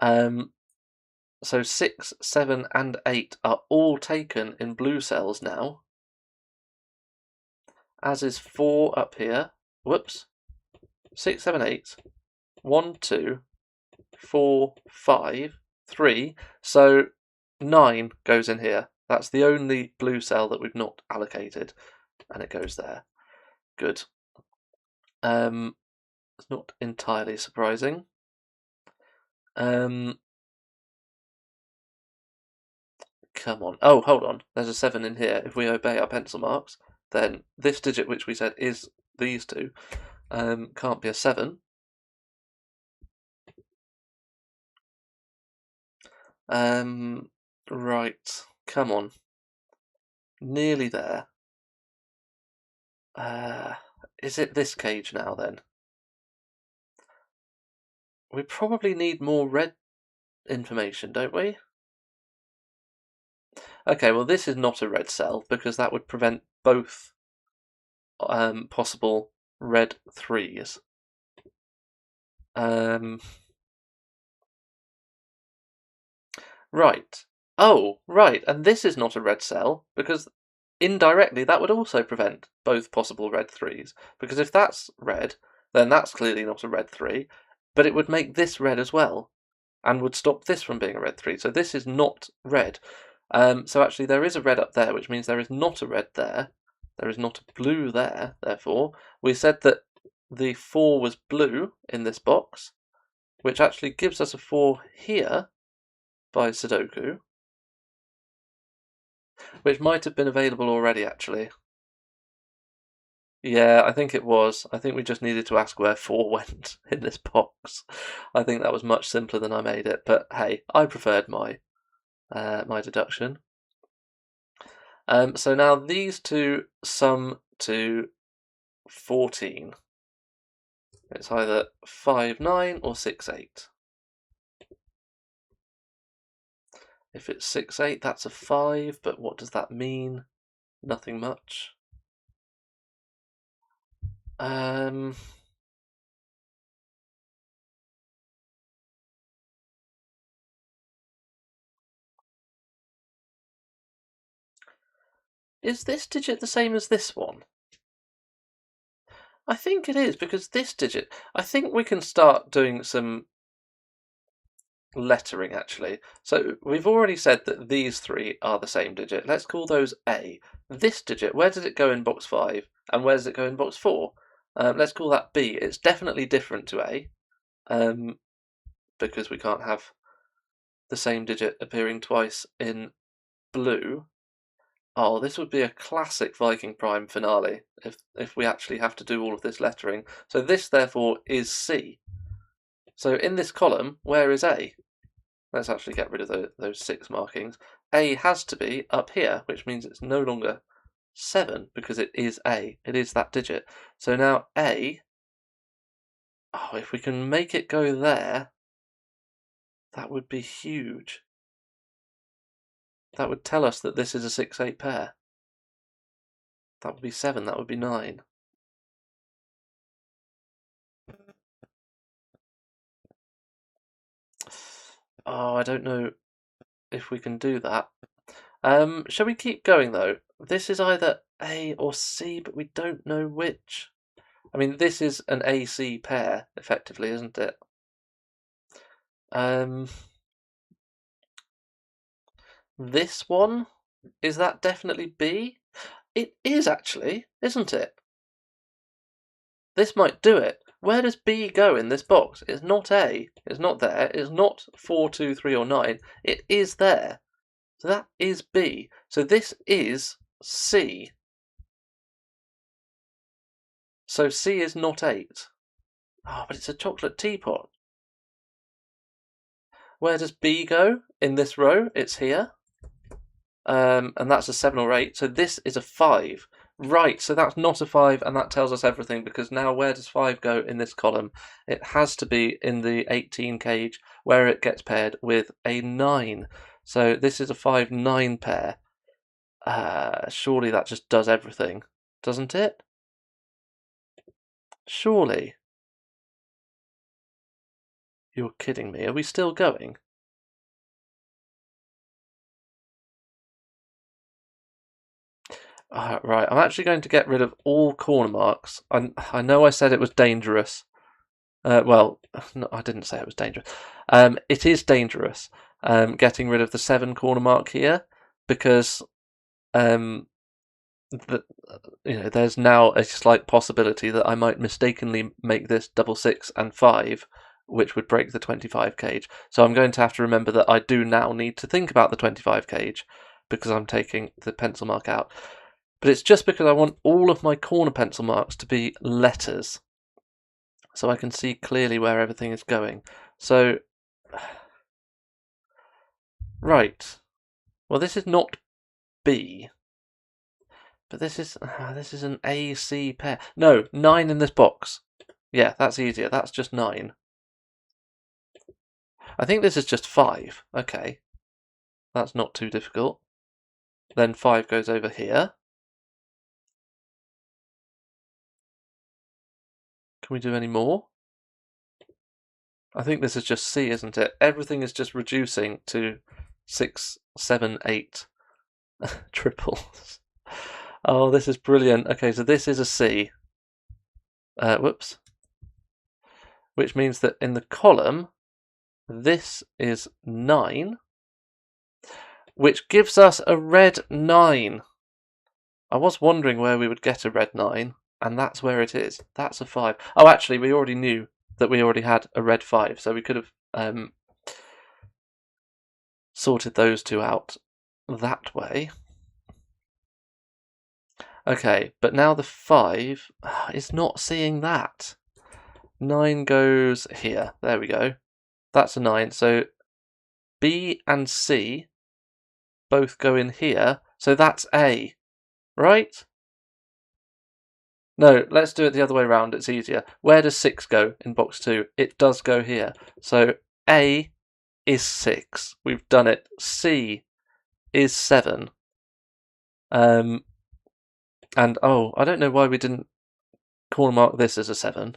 So 6, 7, and 8 are all taken in blue cells now. As is 4 up here. Whoops. 6, 7, 8. 1, 2, 4, 5, 3. So 9 goes in here. That's the only blue cell that we've not allocated. And it goes there. Good. It's not entirely surprising. Come on. Oh, hold on. There's a 7 in here. If we obey our pencil marks, then this digit, which we said is these two, can't be a 7. Right. Come on. Nearly there. Is it this cage now, then? We probably need more red information, don't we? Okay, well, this is not a red cell, because that would prevent both possible red 3s. Right. Oh, right, and this is not a red cell, because indirectly that would also prevent both possible red 3s, because if that's red, then that's clearly not a red 3, but it would make this red as well, and would stop this from being a red 3, so this is not red. So actually there is a red up there, which means there is not a red there, there is not a blue there, therefore. We said that the 4 was blue in this box, which actually gives us a 4 here by Sudoku, which might have been available already, actually. Yeah, I think it was. I think we just needed to ask where 4 went in this box. I think that was much simpler than I made it, but hey, I preferred my my deduction. So now these two sum to 14. It's either 5, 9 or 6, 8. If it's 6, 8, that's a 5, but what does that mean? Nothing much. Is this digit the same as this one? I think it is, because this digit, I think we can start doing some lettering, actually. So we've already said that these 3 are the same digit. Let's call those A. This digit, where does it go in box 5? And where does it go in box 4? Let's call that B. It's definitely different to A, because we can't have the same digit appearing twice in blue. Oh, this would be a classic ViKingPrime finale if we actually have to do all of this lettering. So this, therefore, is C. So in this column, where is A? Let's actually get rid of those 6 markings. A has to be up here, which means it's no longer 7, because it is A. It is that digit. So now A, oh, if we can make it go there, that would be huge. That would tell us that this is a 6, 8 pair. That would be 7, that would be 9. Oh, I don't know if we can do that. Shall we keep going, though? This is either A or C, but we don't know which. I mean, this is an AC pair, effectively, isn't it? this one, is that definitely B? It is actually, isn't it? This might do it. Where does B go in this box? It's not A. It's not there. It's not 4, 2, 3, or 9. It is there. So that is B. So this is C. So C is not 8. Oh, but it's a chocolate teapot. Where does B go in this row? It's here. And that's a 7 or 8. So this is a 5. Right, so that's not a 5, and that tells us everything, because now where does 5 go in this column? It has to be in the 18 cage, where it gets paired with a 9. So this is a 5-9 pair. Surely that just does everything, doesn't it? Surely. You're kidding me. Are we still going? Right, I'm actually going to get rid of all corner marks. I know I said it was dangerous. Well, no, I didn't say it was dangerous. It is dangerous getting rid of the 7 corner mark here, because there's now a slight possibility that I might mistakenly make this 6, 6 and 5, which would break the 25 cage. So I'm going to have to remember that I do now need to think about the 25 cage, because I'm taking the pencil mark out. But it's just because I want all of my corner pencil marks to be letters, so I can see clearly where everything is going. So, right. Well, this is not B, but this is an AC pair. No, 9 in this box. Yeah, that's easier. That's just 9. I think this is just 5. Okay, that's not too difficult. Then 5 goes over here. Can we do any more? I think this is just C, isn't it? Everything is just reducing to 6, 7, 8 triples. Oh, this is brilliant. Okay, so this is a C. Whoops. Which means that in the column, this is 9, which gives us a red 9. I was wondering where we would get a red 9, and that's where it is. That's a 5. Oh, actually, we already knew that we already had a red 5, so we could have sorted those two out that way. Okay, but now the 5 is not seeing that. 9 goes here. There we go. That's a 9. So B and C both go in here. So that's A, right? No, let's do it the other way around. It's easier. Where does 6 go in box 2? It does go here. So A is 6. We've done it. C is 7. And oh, I don't know why we didn't corner mark this as a 7.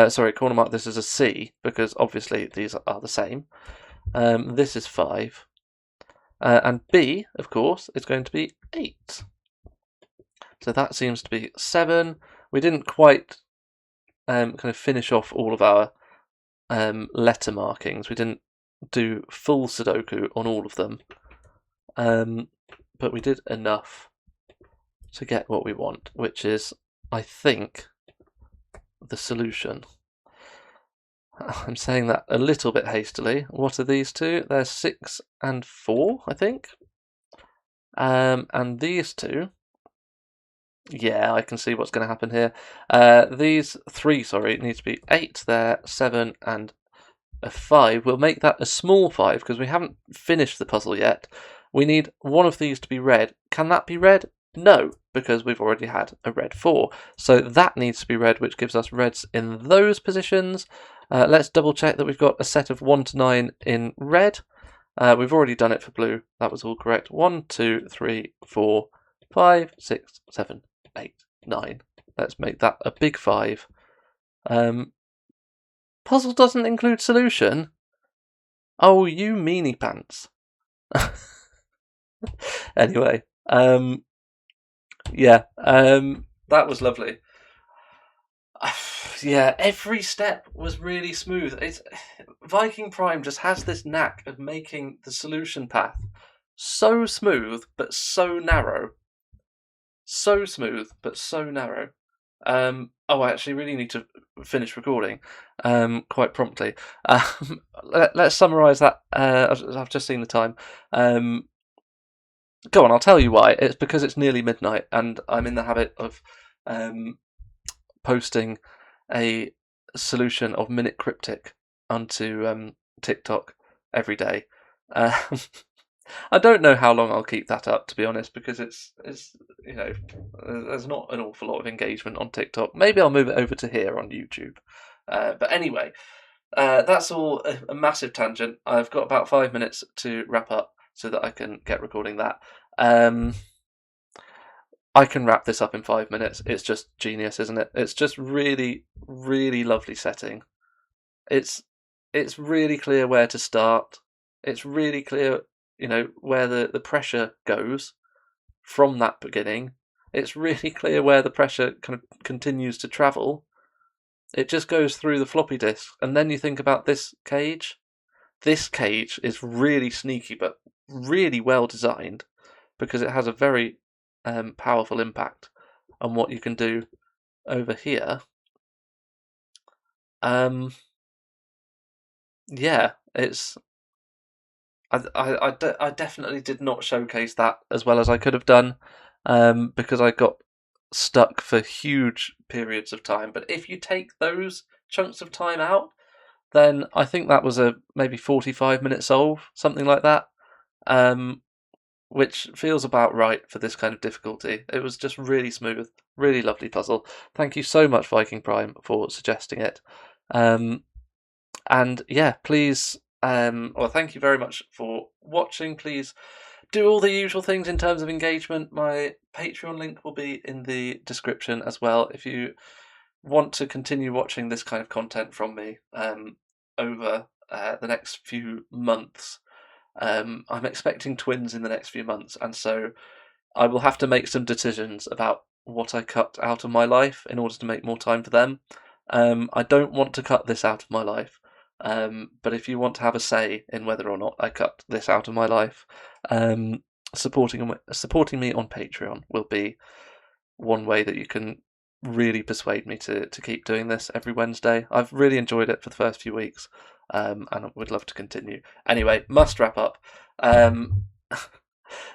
Sorry, corner mark this as a C, because obviously these are the same. This is 5. And B, of course, is going to be 8. So that seems to be 7. We didn't quite kind of finish off all of our letter markings. We didn't do full Sudoku on all of them. But we did enough to get what we want, which is, I think, the solution. I'm saying that a little bit hastily. What are these two? They're 6 and 4, I think. And these two, yeah, I can see what's going to happen here. These 3, sorry, need to be 8 there, 7 and a 5. We'll make that a small 5 because we haven't finished the puzzle yet. We need one of these to be red. Can that be red? No, because we've already had a red 4. So that needs to be red, which gives us reds in those positions. Let's double check that we've got a set of 1 to 9 in red. We've already done it for blue. That was all correct. 1, 2, 3, 4, 5, 6, 7, 8, 9. Let's make that a big 5. Puzzle doesn't include solution. Oh, you meanie pants. Anyway, yeah, that was lovely. yeah, every step was really smooth. ViKingPrime just has this knack of making the solution path so smooth but so narrow. So smooth but so narrow. I actually really need to finish recording quite promptly. Let's summarise that. I've just seen the time. Go on, I'll tell you why. It's because it's nearly midnight and I'm in the habit of posting a solution of Minute Cryptic onto TikTok every day. I don't know how long I'll keep that up, to be honest, because it's there's not an awful lot of engagement on TikTok. Maybe I'll move it over to here on YouTube. But anyway, that's all a massive tangent. I've got about 5 minutes to wrap up so that I can get recording that. I can wrap this up in 5 minutes. It's just genius, isn't it? It's just really, really lovely setting. It's really clear where to start. It's really clear, where the pressure goes from that beginning. It's really clear where the pressure kind of continues to travel. It just goes through the floppy disk. And then you think about this cage. This cage is really sneaky, but really well designed because it has a very powerful impact on what you can do over here. Yeah, it's. I definitely did not showcase that as well as I could have done, because I got stuck for huge periods of time. But if you take those chunks of time out, then I think that was a maybe 45-minute solve, something like that, which feels about right for this kind of difficulty. It was just really smooth, really lovely puzzle. Thank you so much, ViKingPrime, for suggesting it. And yeah, please, thank you very much for watching. Please do all the usual things in terms of engagement. My Patreon link will be in the description as well. If you want to continue watching this kind of content from me over the next few months, I'm expecting twins in the next few months, and so I will have to make some decisions about what I cut out of my life in order to make more time for them. I don't want to cut this out of my life. But if you want to have a say in whether or not I cut this out of my life, supporting me on Patreon will be one way that you can really persuade me to keep doing this every Wednesday. I've really enjoyed it for the first few weeks, and I would love to continue. Anyway, must wrap up.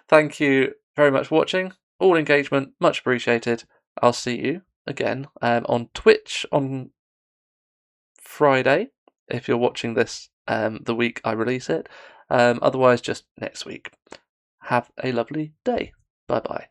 Thank you very much for watching. All engagement, much appreciated. I'll see you again on Twitch on Friday, if you're watching this the week I release it. Otherwise, just next week. Have a lovely day. Bye bye.